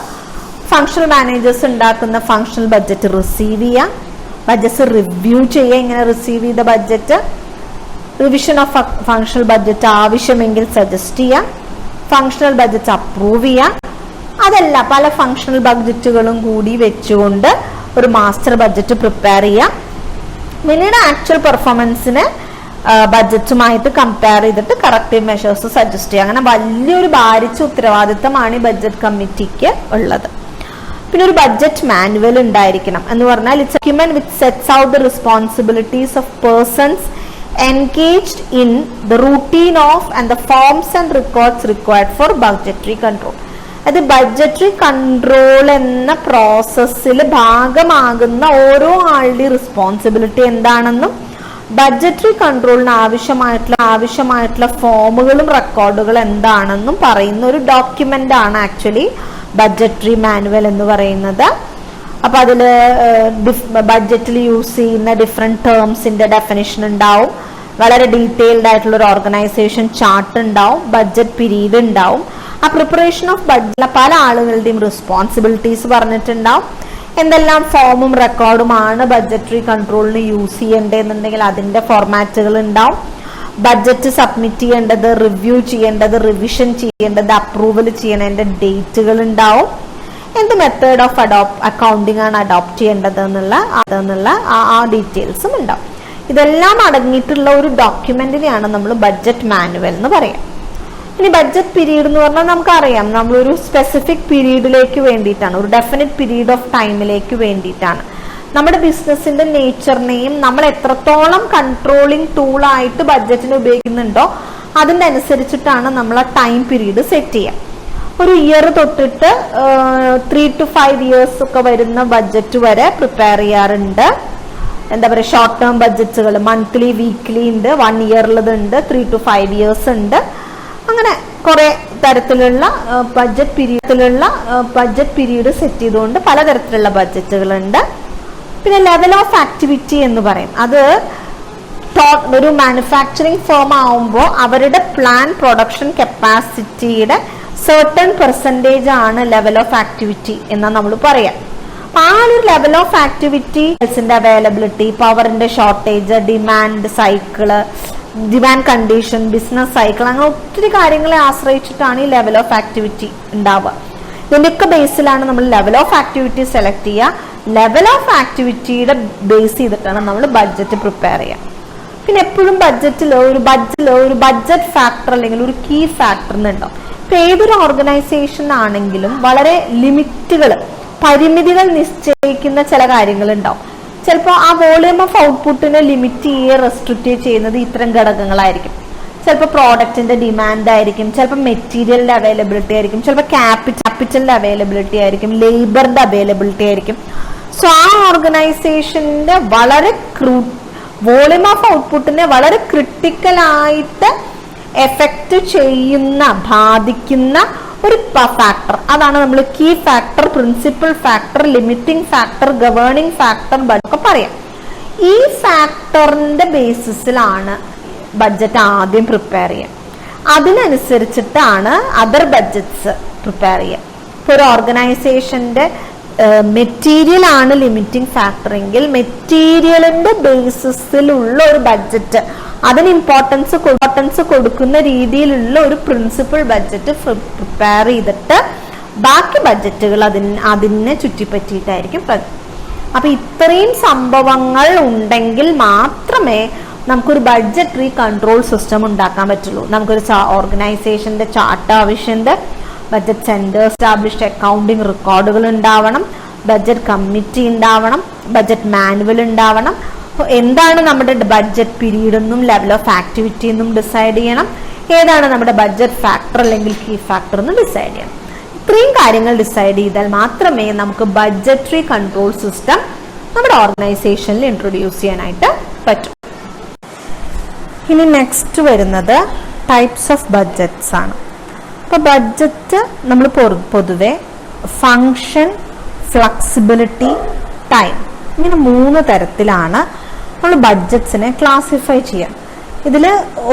ഫങ്ഷണൽ മാനേജേഴ്സ് ഉണ്ടാക്കുന്ന ഫങ്ഷണൽ ബഡ്ജറ്റ് റിസീവ് ചെയ്യുക. ബഡ്ജറ്റ് റിവ്യൂ ചെയ്യുക. ഇങ്ങനെ റിസീവ് ചെയ്ത budget revision of functional budget ആവശ്യമെങ്കിൽ സജസ്റ്റ് ചെയ്യാം. ഫങ്ഷണൽ ബഡ്ജറ്റ് അപ്രൂവ് ചെയ്യാം. അതല്ല പല ഫങ്ഷണൽ ബഡ്ജറ്റുകളും കൂടി വെച്ചുകൊണ്ട് ഒരു മാസ്റ്റർ ബഡ്ജറ്റ് പ്രിപ്പയർ ചെയ്യാം. പിന്നീട് ആക്ച്വൽ പെർഫോമൻസിന് ബഡ്ജറ്റുമായിട്ട് കമ്പയർ ചെയ്തിട്ട് കറക്റ്റീവ് മെഷേഴ്സ് സജസ്റ്റ് ചെയ്യാം. അങ്ങനെ വലിയൊരു ഭാരിച്ച ഉത്തരവാദിത്തമാണ് ഈ ബഡ്ജറ്റ് കമ്മിറ്റിക്ക് ഉള്ളത്. പിന്നെ ഒരു ബഡ്ജറ്റ് മാനുവൽ ഉണ്ടായിരിക്കണം എന്ന് പറഞ്ഞാൽ its document which sets out the responsibilities of persons engaged in the routine of and the forms and records required for budgetary control. അത് ബഡ്ജറ്ററി കൺട്രോൾ എന്ന പ്രോസസ്സിൽ ഭാഗമാകുന്ന ഓരോ ആളുടെ റെസ്പോൺസിബിലിറ്റി എന്താണെന്നും ബഡ്ജറ്ററി കൺട്രോളിന് ആവശ്യമായിട്ടുള്ള ഫോമുകളും റെക്കോർഡുകളും എന്താണെന്നും പറയുന്ന ഒരു ഡോക്യുമെന്റ് ആണ് ആക്ച്വലി ബഡ്ജറ്ററി മാനുവൽ എന്ന് പറയുന്നത്. അപ്പൊ അതില് ബഡ്ജറ്റിൽ യൂസ് ചെയ്യുന്ന ഡിഫറെന്റ് ടേംസിന്റെ ഡെഫിനിഷൻ ഉണ്ടാവും. വളരെ ഡീറ്റെയിൽഡ് ആയിട്ടുള്ള ഒരു ഓർഗനൈസേഷൻ ചാർട്ട് ഉണ്ടാവും. ബഡ്ജറ്റ് പീരീഡ് ഉണ്ടാവും. ആ പ്രിപ്പറേഷൻ ഓഫ് ബഡ്ജറ്റ് പല ആളുകളുടെയും റെസ്പോൺസിബിലിറ്റീസ് പറഞ്ഞിട്ടുണ്ടാവും. എന്തെല്ലാം ഫോമും റെക്കോർഡുമാണ് ബഡ്ജറ്ററി കൺട്രോളിന് യൂസ് ചെയ്യേണ്ടതെന്നുണ്ടെങ്കിൽ അതിന്റെ ഫോർമാറ്റുകൾ ഉണ്ടാവും. ബഡ്ജറ്റ് സബ്മിറ്റ് ചെയ്യേണ്ടത്, റിവ്യൂ ചെയ്യേണ്ടത്, റിവിഷൻ ചെയ്യേണ്ടത്, അപ്രൂവൽ ചെയ്യേണ്ടതിന്റെ ഡേറ്റുകൾ ഉണ്ടാവും. എന്ത് മെത്തേഡ് ഓഫ് അക്കൗണ്ടിങ് ആണ് അഡോപ്റ്റ് ചെയ്യേണ്ടത് എന്നുള്ള ആ ഡീറ്റെയിൽസും ഉണ്ടാവും. ഇതെല്ലാം അടങ്ങിയിട്ടുള്ള ഒരു ഡോക്യുമെന്റിനെയാണ് നമ്മൾ ബഡ്ജറ്റ് മാനുവൽ എന്ന് പറയാം. ഇനി ബഡ്ജറ്റ് പീരീഡ് എന്ന് പറഞ്ഞാൽ നമുക്കറിയാം, നമ്മളൊരു സ്പെസിഫിക് പീരീഡിലേക്ക് വേണ്ടിയിട്ടാണ്, ഒരു ഡെഫിനിറ്റ് പീരീഡ് ഓഫ് ടൈമിലേക്ക് വേണ്ടിയിട്ടാണ്. നമ്മുടെ ബിസിനസിന്റെ നേച്ചറിനെയും നമ്മൾ എത്രത്തോളം കൺട്രോളിങ് ടൂളായിട്ട് ബഡ്ജറ്റിന് ഉപയോഗിക്കുന്നുണ്ടോ അതിൻ്റെ അനുസരിച്ചിട്ടാണ് നമ്മൾ ആ ടൈം പീരീഡ് സെറ്റ് ചെയ്യുക. ഒരു ഇയർ തൊട്ടിട്ട് 3 to 5 years ഒക്കെ വരുന്ന ബഡ്ജറ്റ് വരെ പ്രിപ്പയർ ചെയ്യാറുണ്ട്. എന്താ പറയുക, ഷോർട്ട് ടേം ബഡ്ജറ്റുകൾ മന്ത്ലി, വീക്ക്ലി ഉണ്ട്, 1 yearലുണ്ട്, 3 to 5 years ഉണ്ട്. അങ്ങനെ കുറെ തരത്തിലുള്ള ബഡ്ജറ്റ് പീരീഡ് സെറ്റ് ചെയ്തുകൊണ്ട് പലതരത്തിലുള്ള ബഡ്ജറ്റുകളുണ്ട്. പിന്നെ ലെവൽ ഓഫ് ആക്ടിവിറ്റി എന്ന് പറയും. അത് ഒരു മാനുഫാക്ചറിങ് ഫേം ആവുമ്പോൾ അവരുടെ പ്ലാൻ പ്രൊഡക്ഷൻ കപ്പാസിറ്റിയുടെ certain percentage ആണ് ലെവൽ ഓഫ് ആക്ടിവിറ്റി എന്നാ നമ്മൾ പറയാം. ആ ഒരു ലെവൽ ഓഫ് ആക്ടിവിറ്റി അവൈലബിലിറ്റി, പവറിന്റെ shortage, demand cycle, demand condition, business cycle, അങ്ങനെ ഒത്തിരി കാര്യങ്ങളെ ആശ്രയിച്ചിട്ടാണ് ഈ ലെവൽ ഓഫ് ആക്ടിവിറ്റി ഉണ്ടാവുക. ഇതിന്റെയൊക്കെ ബേസിലാണ് നമ്മൾ ലെവൽ ഓഫ് ആക്ടിവിറ്റി സെലക്ട് ചെയ്യുക. ലെവൽ ഓഫ് ആക്ടിവിറ്റിയുടെ ബേസ് ചെയ്തിട്ടാണ് നമ്മൾ ബഡ്ജറ്റ് പ്രിപ്പയർ ചെയ്യുക. പിന്നെ എപ്പോഴും ബഡ്ജറ്റിൽ ഒരു ബഡ്ജറ്റ് ഫാക്ടർ അല്ലെങ്കിൽ ഒരു കീ ഫാക്ടർ എന്നുണ്ടാവും. ഇപ്പൊ ഏതൊരു ഓർഗനൈസേഷൻ ആണെങ്കിലും വളരെ പരിമിതികൾ നിശ്ചയിക്കുന്ന ചില കാര്യങ്ങൾ ഉണ്ടാവും. ചിലപ്പോൾ ആ വോളിയം ഓഫ് ഔട്ട്പുട്ടിനെ ലിമിറ്റ് റെസ്ട്രിക്റ്റ് ചെയ്യുന്നത് ഇത്തരം ഘടകങ്ങളായിരിക്കും. ചിലപ്പോൾ പ്രോഡക്റ്റിന്റെ ഡിമാൻഡ് ആയിരിക്കും, ചിലപ്പോൾ മെറ്റീരിയലിന്റെ അവൈലബിലിറ്റി ആയിരിക്കും, ചിലപ്പോൾ ക്യാപിറ്റലിന്റെ അവൈലബിലിറ്റി ആയിരിക്കും, ലേബറിന്റെ അവൈലബിലിറ്റി ആയിരിക്കും. സോ ആ ഓർഗനൈസേഷന്റെ വോളിയം ഓഫ് ഔട്ട്പുട്ടിനെ വളരെ ക്രിട്ടിക്കലായിട്ട് എഫക്റ്റ് ബാധിക്കുന്ന ഒരു ഫാക്ടർ, അതാണ് നമ്മൾ key factor, principal factor, limiting factor, governing factor ഒക്കെ പറയാം. ഈ ഫാക്ടറിന്റെ ബേസിസിലാണ് ബഡ്ജറ്റ് ആദ്യം പ്രിപ്പയർ ചെയ്യുക. അതിനനുസരിച്ചിട്ടാണ് അതർ ബഡ്ജറ്റ്സ് പ്രിപ്പയർ ചെയ്യുക. ഇപ്പോൾ ഒരു ഓർഗനൈസേഷന്റെ മെറ്റീരിയൽ ആണ് ലിമിറ്റിംഗ് ഫാക്ടർ എങ്കിൽ മെറ്റീരിയലിന്റെ ബേസിസിലുള്ള ഒരു ബഡ്ജറ്റ്, അതിന് ഇമ്പോർട്ടൻസ് കൊടുക്കുന്ന രീതിയിലുള്ള ഒരു പ്രിൻസിപ്പൽ ബഡ്ജറ്റ് പ്രിപ്പയർ ചെയ്തിട്ട് ബാക്കി ബഡ്ജറ്റുകൾ അതിനെ ചുറ്റിപ്പറ്റിയിട്ടായിരിക്കും. അപ്പൊ ഇത്രയും സംഭവങ്ങൾ ഉണ്ടെങ്കിൽ മാത്രമേ നമുക്കൊരു ബഡ്ജറ്ററി കൺട്രോൾ സിസ്റ്റം ഉണ്ടാക്കാൻ പറ്റുള്ളൂ. നമുക്കൊരു ഓർഗനൈസേഷന്റെ ചാർട്ട് ആവശ്യമുണ്ട്, ബഡ്ജറ്റ് സെന്റർ എസ്റ്റാബ്ലിഷ്ഡ് അക്കൗണ്ടിങ് റെക്കോർഡുകൾ ഉണ്ടാവണം, ബഡ്ജറ്റ് കമ്മിറ്റി ഉണ്ടാവണം, ബഡ്ജറ്റ് മാനുവൽ ഉണ്ടാവണം. അപ്പോൾ എന്താണ് നമ്മുടെ ബഡ്ജറ്റ് പീരീഡ് എന്നും ലെവൽ ഓഫ് ആക്ടിവിറ്റി എന്നും ഡിസൈഡ് ചെയ്യണം, ഏതാണ് നമ്മുടെ ബഡ്ജറ്റ് ഫാക്ടർ അല്ലെങ്കിൽ കീ ഫാക്ടർ എന്ന് ഡിസൈഡ് ചെയ്യണം. ഇത്രയും കാര്യങ്ങൾ ഡിസൈഡ് ചെയ്താൽ മാത്രമേ നമുക്ക് ബഡ്ജറ്ററി കൺട്രോൾ സിസ്റ്റം നമ്മുടെ ഓർഗനൈസേഷനിൽ ഇൻട്രൊഡ്യൂസ് ചെയ്യാനായിട്ട് പറ്റും. ഇനി നെക്സ്റ്റ് വരുന്നത് ടൈപ്സ് ഓഫ് ബഡ്ജറ്റ്സ് ആണ്. അപ്പോൾ ബഡ്ജറ്റ് നമ്മൾ പൊതുവെ ഫങ്ഷൻ, ഫ്ലെക്സിബിലിറ്റി, ടൈം, ഇങ്ങനെ 3 തരത്തിലാണ് നമ്മൾ ബഡ്ജറ്റ്സിനെ ക്ലാസിഫൈ ചെയ്യാം. ഇതിൽ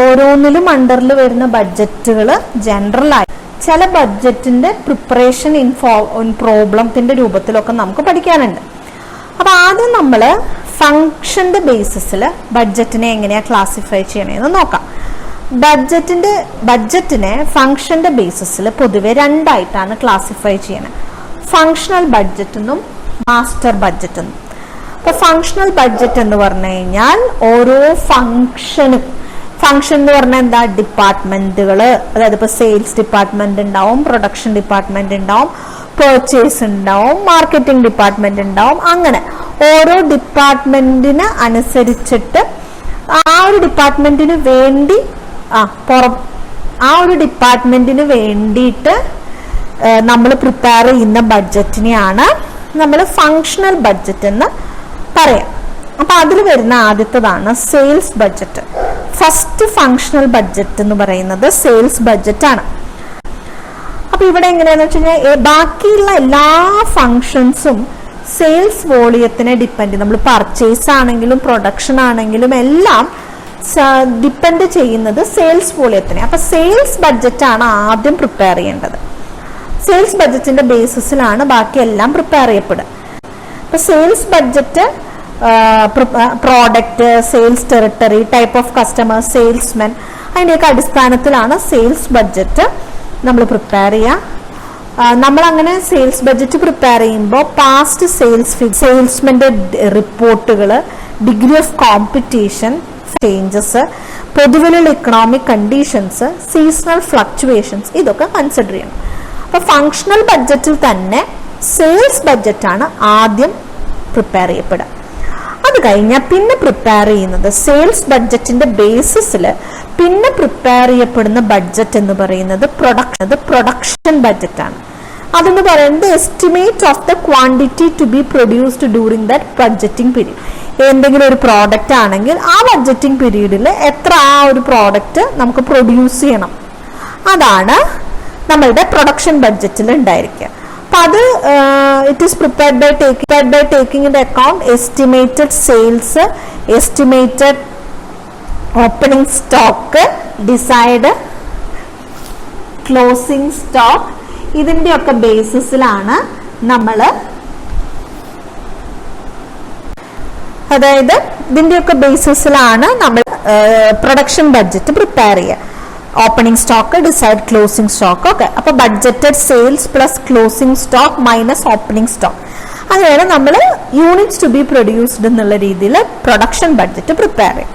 ഓരോന്നിലും അണ്ടറിൽ വരുന്ന ബഡ്ജറ്റുകൾ ജനറലായി ചില ബഡ്ജറ്റിന്റെ പ്രിപ്പറേഷൻ പ്രോബ്ലത്തിന്റെ രൂപത്തിലൊക്കെ നമുക്ക് പഠിക്കാനുണ്ട്. അപ്പൊ ആദ്യം നമ്മൾ ഫങ്ഷന്റെ ബേസിസിൽ ബഡ്ജറ്റിനെ എങ്ങനെയാ ക്ലാസിഫൈ ചെയ്യണമെന്ന് നോക്കാം. ബഡ്ജറ്റിനെ ഫങ്ഷന്റെ ബേസിസിൽ പൊതുവെ 2 ആയിട്ടാണ് ക്ലാസിഫൈ ചെയ്യണത്, ഫങ്ഷണൽ ബഡ്ജറ്റ് എന്നും മാസ്റ്റർ ബഡ്ജറ്റ് എന്നും. അപ്പൊ ഫങ്ഷണൽ ബഡ്ജറ്റ് എന്ന് പറഞ്ഞു കഴിഞ്ഞാൽ ഓരോ ഫങ്ഷൻ എന്ന് പറഞ്ഞാൽ എന്താ, ഡിപ്പാർട്ട്മെന്റുകൾ, അതായത് ഇപ്പൊ സെയിൽസ് ഡിപ്പാർട്ട്മെന്റ് ഉണ്ടാവും, പ്രൊഡക്ഷൻ ഡിപ്പാർട്ട്മെന്റ് ഉണ്ടാവും, പെർച്ചേസ് ഉണ്ടാവും, മാർക്കറ്റിംഗ് ഡിപ്പാർട്ട്മെന്റ് ഉണ്ടാവും. അങ്ങനെ ഓരോ ഡിപ്പാർട്ട്മെന്റിന് അനുസരിച്ചിട്ട് ആ ഒരു ഡിപ്പാർട്ട്മെന്റിന് വേണ്ടിയിട്ട് നമ്മൾ പ്രിപ്പയർ ചെയ്യുന്ന ബഡ്ജറ്റിനെയാണ് നമ്മൾ ഫങ്ഷണൽ ബഡ്ജറ്റ് എന്ന് പറയാം. അപ്പൊ അതിൽ വരുന്ന ആദ്യത്തേതാണ് sales budget. First functional budget എന്ന് പറയുന്നത് സെയിൽസ് ബഡ്ജറ്റ് ആണ്. അപ്പൊ ഇവിടെ എങ്ങനെയാന്ന് വെച്ച് കഴിഞ്ഞാൽ ബാക്കിയുള്ള എല്ലാ ഫങ്ഷൻസും സെയിൽസ് വോളിയത്തിനെ ഡിപ്പെൻഡ്, നമ്മൾ പർച്ചേസ് ആണെങ്കിലും പ്രൊഡക്ഷൻ ആണെങ്കിലും എല്ലാം ഡിപ്പെൻഡ് ചെയ്യുന്നത് സെയിൽസ് വോളിയത്തിനെ. അപ്പൊ സെയിൽസ് ബഡ്ജറ്റ് ആണ് ആദ്യം പ്രിപ്പയർ ചെയ്യേണ്ടത്. സെയിൽസ് ബഡ്ജറ്റിന്റെ ബേസിസിലാണ് ബാക്കി എല്ലാം പ്രിപ്പയർ ചെയ്യപ്പെടുക. അപ്പൊ sales budget product, sales territory, type of customer, salesmen, അതിൻ്റെയൊക്കെ അടിസ്ഥാനത്തിലാണ് സെയിൽസ് ബഡ്ജറ്റ് നമ്മൾ പ്രിപ്പയർ ചെയ്യുക. നമ്മൾ അങ്ങനെ സെയിൽസ് ബഡ്ജറ്റ് പ്രിപ്പയർ ചെയ്യുമ്പോൾ പാസ്റ്റ് സെയിൽസ്മെന്റെ റിപ്പോർട്ടുകൾ, ഡിഗ്രി ഓഫ് കോമ്പറ്റീഷൻ, ചേഞ്ചസ്, പൊതുവിലുള്ള ഇക്കണോമിക് കണ്ടീഷൻസ്, സീസണൽ ഫ്ലക്ച്വേഷൻസ്, ഇതൊക്കെ കൺസിഡർ ചെയ്യണം. അപ്പൊ ഫങ്ഷണൽ ബഡ്ജറ്റിൽ തന്നെ സെയിൽസ് ബഡ്ജറ്റാണ് ആദ്യം പ്രിപ്പയർ ചെയ്യപ്പെടുക. അത് കഴിഞ്ഞാൽ പിന്നെ പ്രിപ്പയർ ചെയ്യുന്നത് സെയിൽസ് ബഡ്ജറ്റിന്റെ ബേസിസിൽ പിന്നെ പ്രിപ്പയർ ചെയ്യപ്പെടുന്ന ബഡ്ജറ്റ് എന്ന് പറയുന്നത് പ്രൊഡക്ഷൻ ബഡ്ജറ്റാണ്. അതെന്ന് പറയുന്നത് estimate of the quantity to be produced during that budgeting period. എന്തെങ്കിലും ഒരു പ്രോഡക്റ്റ് ആണെങ്കിൽ ആ ബഡ്ജറ്റിംഗ് പീരീഡിൽ എത്ര ആ ഒരു പ്രോഡക്റ്റ് നമുക്ക് പ്രൊഡ്യൂസ് ചെയ്യണം, അതാണ് നമ്മളുടെ പ്രൊഡക്ഷൻ ബഡ്ജറ്റിൽ ഉണ്ടായിരിക്കുക. അപ്പൊ അത് it is prepared by taking in account estimated sales, estimated opening stock, desired closing stock, ഇതിന്റെയൊക്കെ ബേസിസിലാണ് നമ്മൾ, അതായത് ഇതിന്റെയൊക്കെ ബേസിസിലാണ് നമ്മൾ പ്രൊഡക്ഷൻ ബഡ്ജറ്റ് പ്രിപ്പയർ ചെയ്യുക. Opening stock, desired closing stock ഒക്കെ. അപ്പൊ budgeted sales plus closing stock minus opening stock, അങ്ങനെയാണ് നമ്മൾ യൂണിറ്റ്സ് ടു ബി പ്രൊഡ്യൂസ്ഡ് എന്നുള്ള രീതിയിൽ പ്രൊഡക്ഷൻ ബഡ്ജറ്റ് പ്രിപ്പയർ ചെയ്യും.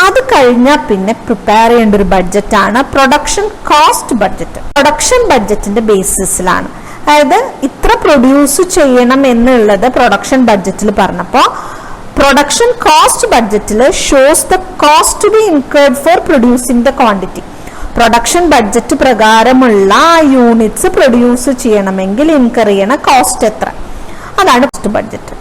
അത് കഴിഞ്ഞാൽ പിന്നെ പ്രിപ്പയർ ചെയ്യേണ്ട ഒരു ബഡ്ജറ്റാണ് പ്രൊഡക്ഷൻ കോസ്റ്റ് ബഡ്ജറ്റ്. പ്രൊഡക്ഷൻ ബഡ്ജറ്റിന്റെ ബേസിസിലാണ്, അതായത് ഇത്ര പ്രൊഡ്യൂസ് ചെയ്യണം എന്നുള്ളത് പ്രൊഡക്ഷൻ ബഡ്ജറ്റിൽ പറഞ്ഞപ്പോൾ പ്രൊഡക്ഷൻ കോസ്റ്റ് ബഡ്ജറ്റിൽ shows the cost to be incurred for producing the quantity. Production budget പ്രകാരമുള്ള യൂണിറ്റ്സ് പ്രൊഡ്യൂസ് ചെയ്യണമെങ്കിൽ ഇൻകർ ചെയ്യണ കോസ്റ്റ് എത്ര, അതാണ് കോസ്റ്റ് ബഡ്ജറ്റ്.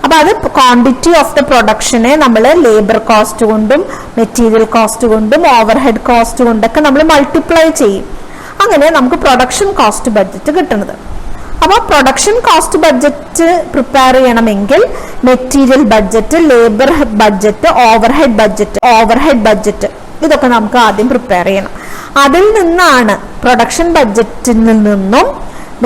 അപ്പൊ അത് ക്വാണ്ടിറ്റി ഓഫ് ദ പ്രൊഡക്ഷനെ നമ്മൾ ലേബർ കോസ്റ്റ് കൊണ്ടും മെറ്റീരിയൽ കോസ്റ്റ് കൊണ്ടും ഓവർഹെഡ് കോസ്റ്റ് കൊണ്ടൊക്കെ നമ്മൾ മൾട്ടിപ്ലൈ ചെയ്യും. അങ്ങനെ നമുക്ക് പ്രൊഡക്ഷൻ കോസ്റ്റ് ബഡ്ജറ്റ് കിട്ടുന്നത്. അപ്പോൾ പ്രൊഡക്ഷൻ കോസ്റ്റ് ബഡ്ജറ്റ് പ്രിപ്പയർ ചെയ്യണമെങ്കിൽ material budget, labour budget, overhead budget ഇതൊക്കെ നമുക്ക് ആദ്യം പ്രിപ്പയർ ചെയ്യണം. അതിൽ നിന്നാണ് പ്രൊഡക്ഷൻ ബഡ്ജറ്റിൽ നിന്നും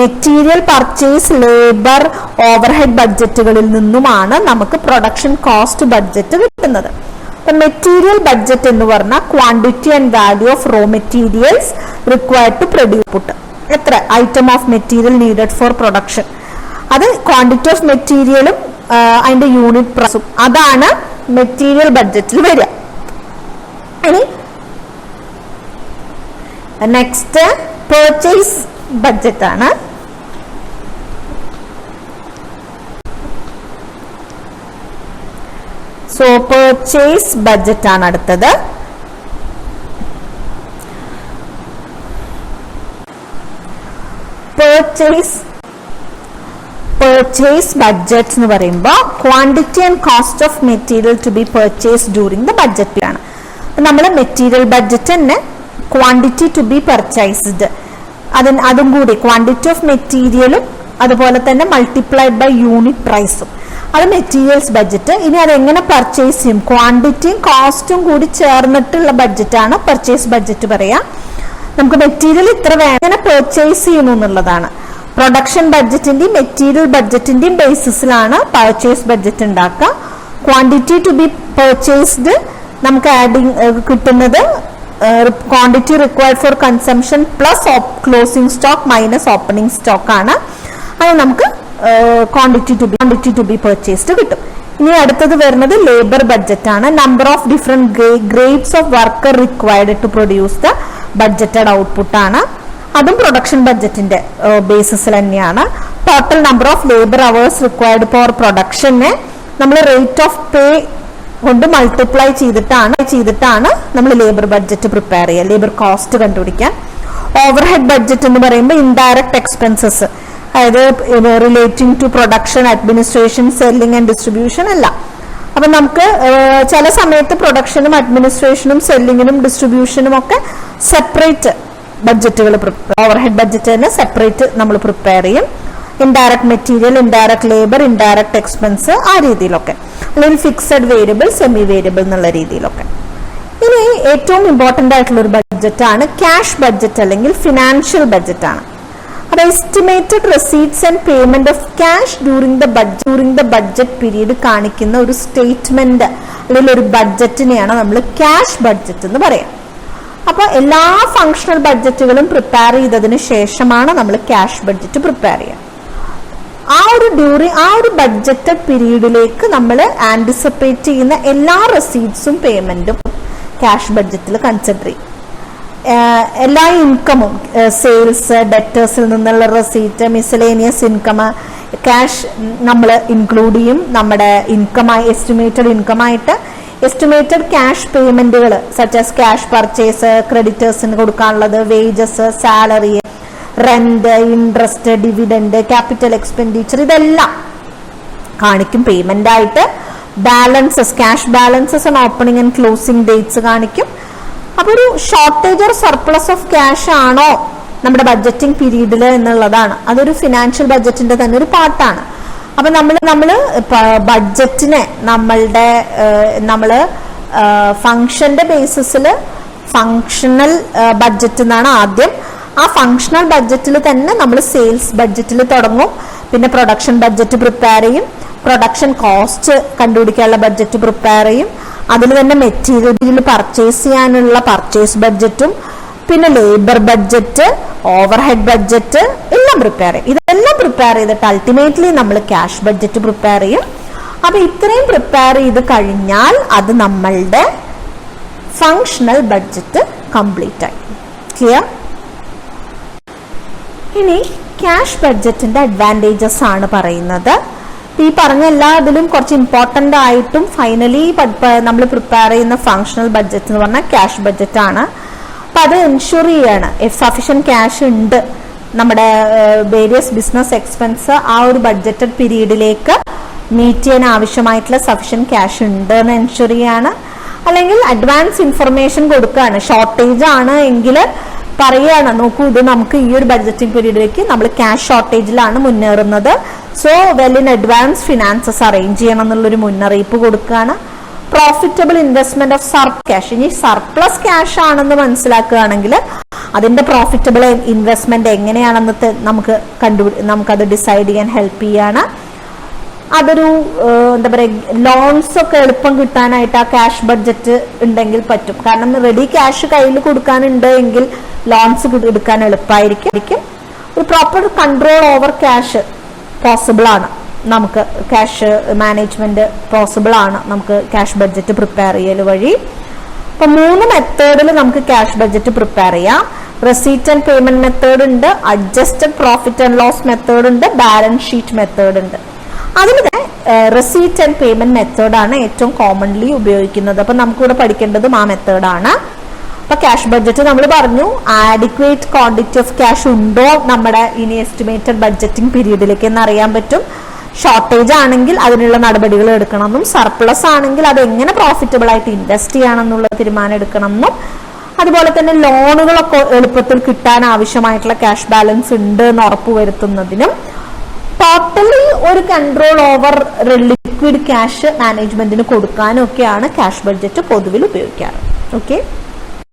മെറ്റീരിയൽ പർച്ചേസ്, ലേബർ, ഓവർഹെഡ് ബഡ്ജറ്റുകളിൽ നിന്നുമാണ് നമുക്ക് പ്രൊഡക്ഷൻ കോസ്റ്റ് ബഡ്ജറ്റ് കിട്ടുന്നത്. മെറ്റീരിയൽ ബഡ്ജറ്റ് എന്ന് പറഞ്ഞാൽ quantity and value of raw materials required to produce. എത്ര item of material needed for production, അത് ക്വാണ്ടിറ്റി ഓഫ് മെറ്റീരിയലും അതിന്റെ യൂണിറ്റ് പ്രൈസും, അതാണ് മെറ്റീരിയൽ ബഡ്ജറ്റിൽ വരിക. ഇനി നെക്സ്റ്റ് പർച്ചേസ് ബഡ്ജറ്റ് ആണ്. സോ പർച്ചേസ് ബഡ്ജറ്റ് ആണ് അടുത്തത്. പർച്ചേസ് ബഡ്ജറ്റ് എന്ന് പറയുമ്പോൾ quantity and cost of material to be purchase during the budget ആണ്. നമ്മൾ മെറ്റീരിയൽ ബഡ്ജറ്റ് തന്നെ ക്വാണ്ടിറ്റി ടു ബി പർച്ചേസ്ഡ്, അതും കൂടി ക്വാണ്ടിറ്റി ഓഫ് മെറ്റീരിയലും അതുപോലെ തന്നെ മൾട്ടിപ്ലൈഡ് ബൈ യൂണിറ്റ് പ്രൈസും, അത് മെറ്റീരിയൽസ് ബഡ്ജറ്റ്. ഇനി അതെങ്ങനെ പർച്ചേസ് ചെയ്യും, ക്വാണ്ടിറ്റിയും കോസ്റ്റും കൂടി ചേർന്നിട്ടുള്ള ബഡ്ജറ്റാണ് പർച്ചേസ് ബഡ്ജറ്റ് പറയാം. നമുക്ക് മെറ്റീരിയൽ ഇത്ര എങ്ങനെ പർച്ചേസ് ചെയ്യുന്നു എന്നുള്ളതാണ്. പ്രൊഡക്ഷൻ ബഡ്ജറ്റിന്റെയും മെറ്റീരിയൽ ബഡ്ജറ്റിന്റെയും ബേസിസിലാണ് പർച്ചേസ് ബഡ്ജറ്റ് ഉണ്ടാക്കുക. ക്വാണ്ടിറ്റി ടു ബി പർച്ചേസ്ഡ് നമുക്ക് കിട്ടുന്നത് quantity required for consumption plus closing stock minus opening stock ആണ്. അത് നമുക്ക് ക്വാണ്ടിറ്റി ടു ബി പർച്ചേസ്ഡ് കിട്ടും. ഇനി അടുത്തത് വരുന്നത് ലേബർ ബഡ്ജറ്റ് ആണ്. Number of different grades of worker required to produce the budgeted output ആണ്. അതും പ്രൊഡക്ഷൻ ബഡ്ജറ്റിന്റെ ബേസിസിൽ തന്നെയാണ്. Total number of labour hours required for പ്രൊഡക്ഷനെ നമ്മൾ റേറ്റ് ഓഫ് പേ കൊണ്ട് മൾട്ടിപ്ലൈ ചെയ്തിട്ടാണ് നമ്മൾ ലേബർ ബഡ്ജറ്റ് പ്രിപ്പയർ ചെയ്യുക, ലേബർ കോസ്റ്റ് കണ്ടുപിടിക്കാൻ. ഓവർഹെഡ് ബഡ്ജറ്റ് എന്ന് പറയുമ്പോൾ ഇൻഡയറക്റ്റ് എക്സ്പെൻസസ്, അതായത് relating to production, administration, selling and distribution അല്ല. അപ്പൊ നമുക്ക് ചില സമയത്ത് പ്രൊഡക്ഷനും അഡ്മിനിസ്ട്രേഷനും സെല്ലിങ്ങിനും ഡിസ്ട്രിബ്യൂഷനും ഒക്കെ സെപ്പറേറ്റ് ബഡ്ജറ്റുകൾ, ഓവർഹെഡ് ബഡ്ജറ്റ് തന്നെ സെപ്പറേറ്റ് നമ്മൾ പ്രിപ്പയർ ചെയ്യും. Indirect material, indirect labour, indirect expense, ആ രീതിയിലൊക്കെ, അല്ലെങ്കിൽ ഫിക്സഡ് വേരിയബിൾ, സെമി വേരിയബിൾ എന്നുള്ള രീതിയിലൊക്കെ. ഇനി ഏറ്റവും ഇമ്പോർട്ടന്റ് ആയിട്ടുള്ള ഒരു ബഡ്ജറ്റാണ് ക്യാഷ് ബഡ്ജറ്റ് അല്ലെങ്കിൽ ഫിനാൻഷ്യൽ ബഡ്ജറ്റ് ആണ്. അത് estimated receipts and payment of cash during the budget period കാണിക്കുന്ന ഒരു സ്റ്റേറ്റ്മെന്റ് അല്ലെങ്കിൽ ഒരു ബഡ്ജറ്റിനെയാണ് നമ്മൾ ക്യാഷ് ബഡ്ജറ്റ് എന്ന് പറയാം. അപ്പൊ എല്ലാ ഫങ്ഷണൽ ബഡ്ജറ്റുകളും പ്രിപ്പയർ ചെയ്തതിന് ശേഷമാണ് നമ്മൾ ക്യാഷ് ബഡ്ജറ്റ് പ്രിപ്പയർ ചെയ്യുക. ആ ഒരു ബഡ്ജറ്റഡ് പീരീഡിലേക്ക് നമ്മൾ ആന്റിസിപ്പേറ്റ് ചെയ്യുന്ന എല്ലാ റെസീറ്റ്സും പേയ്മെന്റും ക്യാഷ് ബഡ്ജറ്റിൽ കൺസിഡർ ചെയ്യും. എല്ലാ ഇൻകമും, സെയിൽസ്, ഡെറ്റേഴ്സിൽ നിന്നുള്ള റെസീറ്റ്, മിസലേനിയസ് ഇൻകം, ക്യാഷ് നമ്മൾ ഇൻക്ലൂഡ് ചെയ്യും. നമ്മുടെ ഇൻകമായി എസ്റ്റിമേറ്റഡ് ഇൻകമായിട്ട് എസ്റ്റിമേറ്റഡ് ക്യാഷ് പേയ്മെന്റുകൾ സച്ച് ആസ് ക്യാഷ് പർച്ചേസ്, ക്രെഡിറ്റേഴ്സിന് കൊടുക്കാനുള്ളത്, wages, salary, rent, interest, dividend, capital expenditure, ഇതെല്ലാം കാണിക്കും പേയ്മെന്റ് ആയിട്ട്. Balances, cash balances and opening and closing dates കാണിക്കും. അപ്പൊ ഒരു shortage or surplus of cash ആണോ നമ്മുടെ ബഡ്ജറ്റിംഗ് പീരീഡിൽ എന്നുള്ളതാണ്. അതൊരു ഫിനാൻഷ്യൽ ബഡ്ജറ്റിന്റെ തന്നെ ഒരു പാർട്ടാണ്. അപ്പൊ നമ്മള് ബഡ്ജറ്റിനെ നമ്മള് ഫങ്ഷന്റെ ബേസിസിൽ ഫങ്ഷണൽ ബഡ്ജറ്റ് എന്നാണ് ആദ്യം. ആ ഫങ്ഷണൽ ബഡ്ജറ്റിൽ തന്നെ നമ്മൾ സെയിൽസ് ബഡ്ജറ്റിൽ തുടങ്ങും. പിന്നെ പ്രൊഡക്ഷൻ ബഡ്ജറ്റ് പ്രിപ്പയർ ചെയ്യും. പ്രൊഡക്ഷൻ കോസ്റ്റ് കണ്ടുപിടിക്കാനുള്ള ബഡ്ജറ്റ് പ്രിപ്പയർ ചെയ്യും. അതിൽ തന്നെ മെറ്റീരിയൽ പർച്ചേസ് ചെയ്യാനുള്ള പർച്ചേസ് ബഡ്ജറ്റും, പിന്നെ ലേബർ ബഡ്ജറ്റ്, ഓവർഹെഡ് ബഡ്ജറ്റ് എല്ലാം പ്രിപ്പയർ ചെയ്യും. ഇതെല്ലാം പ്രിപ്പയർ ചെയ്തിട്ട് അൾട്ടിമേറ്റ്ലി നമ്മൾ ക്യാഷ് ബഡ്ജറ്റ് പ്രിപ്പയർ ചെയ്യും. അപ്പൊ ഇത്രയും പ്രിപ്പയർ ചെയ്ത് കഴിഞ്ഞാൽ അത് നമ്മളുടെ ഫങ്ഷണൽ ബഡ്ജറ്റ് കംപ്ലീറ്റ് ആയി. ക്ലിയർ? ഇനി ക്യാഷ് ബഡ്ജറ്റിന്റെ അഡ്വാൻറ്റേജസ് ആണ് പറയുന്നത്. ഈ പറഞ്ഞ എല്ലാ ഇതിലും കുറച്ച് ഇമ്പോർട്ടന്റ് ആയിട്ടും ഫൈനലി നമ്മൾ പ്രിപ്പയർ ചെയ്യുന്ന ഫങ്ഷണൽ ബഡ്ജറ്റ് എന്ന് പറഞ്ഞാൽ ക്യാഷ് ബഡ്ജറ്റ് ആണ്. അപ്പൊ അത് എൻഷുർ ചെയ്യാണ് സഫിഷ്യന്റ് ക്യാഷ് ഉണ്ട്, നമ്മുടെ വേരിയസ് ബിസിനസ് എക്സ്പെൻസ് ആ ഒരു ബഡ്ജറ്റഡ് പീരീഡിലേക്ക് മീറ്റ് ചെയ്യാൻ ആവശ്യമായിട്ടുള്ള സഫിഷ്യന്റ് ക്യാഷ് ഉണ്ട് എന്ന് എൻഷുർ ചെയ്യാണ്. അല്ലെങ്കിൽ അഡ്വാൻസ് ഇൻഫർമേഷൻ കൊടുക്കുകയാണ്. ഷോർട്ടേജ് ആണ് എങ്കിൽ പറയുകയാണ്, നോക്കൂ ഇത് നമുക്ക് ഈ ഒരു ബഡ്ജറ്റിംഗ് പീരീഡിലേക്ക് നമ്മൾ ക്യാഷ് ഷോർട്ടേജിലാണ് മുന്നേറുന്നത്, so well in advance finances arrange ചെയ്യണം എന്നുള്ളൊരു മുന്നറിയിപ്പ് കൊടുക്കുകയാണ്. Profitable investment of cash. ഇനി സർപ്ലസ് ക്യാഷ് ആണെന്ന് മനസ്സിലാക്കുകയാണെങ്കിൽ അതിന്റെ പ്രോഫിറ്റബിൾ ഇൻവെസ്റ്റ്മെന്റ് എങ്ങനെയാണെന്ന് നമുക്കത് ഡിസൈഡ് ചെയ്യാൻ ഹെൽപ്പ് ചെയ്യാണ്. അതൊരു എന്താ പറയുക, ലോൺസ് ഒക്കെ എളുപ്പം കിട്ടാനായിട്ട് ആ ക്യാഷ് ബഡ്ജറ്റ് ഉണ്ടെങ്കിൽ പറ്റും. കാരണം റെഡി ക്യാഷ് കയ്യിൽ കൊടുക്കാനുണ്ട് എങ്കിൽ ലോൺസ് എടുക്കാൻ എളുപ്പമായിരിക്കും. ഒരു proper control over cash possible ആണ്. നമുക്ക് ക്യാഷ് മാനേജ്മെന്റ് പോസിബിൾ ആണ് നമുക്ക് ക്യാഷ് ബഡ്ജറ്റ് പ്രിപ്പയർ ചെയ്യൽ വഴി. അപ്പൊ 3 മെത്തേഡിൽ നമുക്ക് ക്യാഷ് ബഡ്ജറ്റ് പ്രിപ്പയർ ചെയ്യാം. റെസീറ്റ് ആൻഡ് പേയ്മെന്റ് മെത്തേഡ് ഉണ്ട്, adjusted profit and loss method ഉണ്ട്, ബാലൻസ് ഷീറ്റ് മെത്തേഡ് ഉണ്ട്. അതിൽ റെസീറ്റ് ആൻഡ് പേയ്മെന്റ് മെത്തേഡാണ് ഏറ്റവും കോമൺലി ഉപയോഗിക്കുന്നത്. അപ്പൊ നമുക്കിവിടെ പഠിക്കേണ്ടതും ആ മെത്തേഡാണ്. അപ്പൊ ക്യാഷ് ബഡ്ജറ്റ് നമ്മൾ പറഞ്ഞു, ആഡിക്വേറ്റ് ക്വാണ്ടിറ്റി ഓഫ് ക്യാഷ് ഉണ്ടോ നമ്മുടെ ഇനി എസ്റ്റിമേറ്റഡ് ബഡ്ജറ്റിംഗ് പീരീഡിലേക്ക് എന്ന് അറിയാൻ പറ്റും. ഷോർട്ടേജ് ആണെങ്കിൽ അതിനുള്ള നടപടികൾ എടുക്കണമെന്നും, സർപ്ലസ് ആണെങ്കിൽ അത് എങ്ങനെ പ്രോഫിറ്റബിൾ ആയിട്ട് ഇൻവെസ്റ്റ് ചെയ്യണമെന്നുള്ള തീരുമാനം എടുക്കണമെന്നും, അതുപോലെ തന്നെ ലോണുകളൊക്കെ എളുപ്പത്തിൽ കിട്ടാൻ ആവശ്യമായിട്ടുള്ള ക്യാഷ് ബാലൻസ് ഉണ്ട് എന്ന് ഉറപ്പുവരുത്തുന്നതിനും, ടോട്ടലി ഒരു കൺട്രോൾ ഓവർ ലിക്വിഡ് ക്യാഷ് മാനേജ്മെന്റിന് കൊടുക്കാനും ഒക്കെയാണ് ക്യാഷ് ബഡ്ജറ്റ് പൊതുവിൽ ഉപയോഗിക്കാറ്. ഓക്കെ.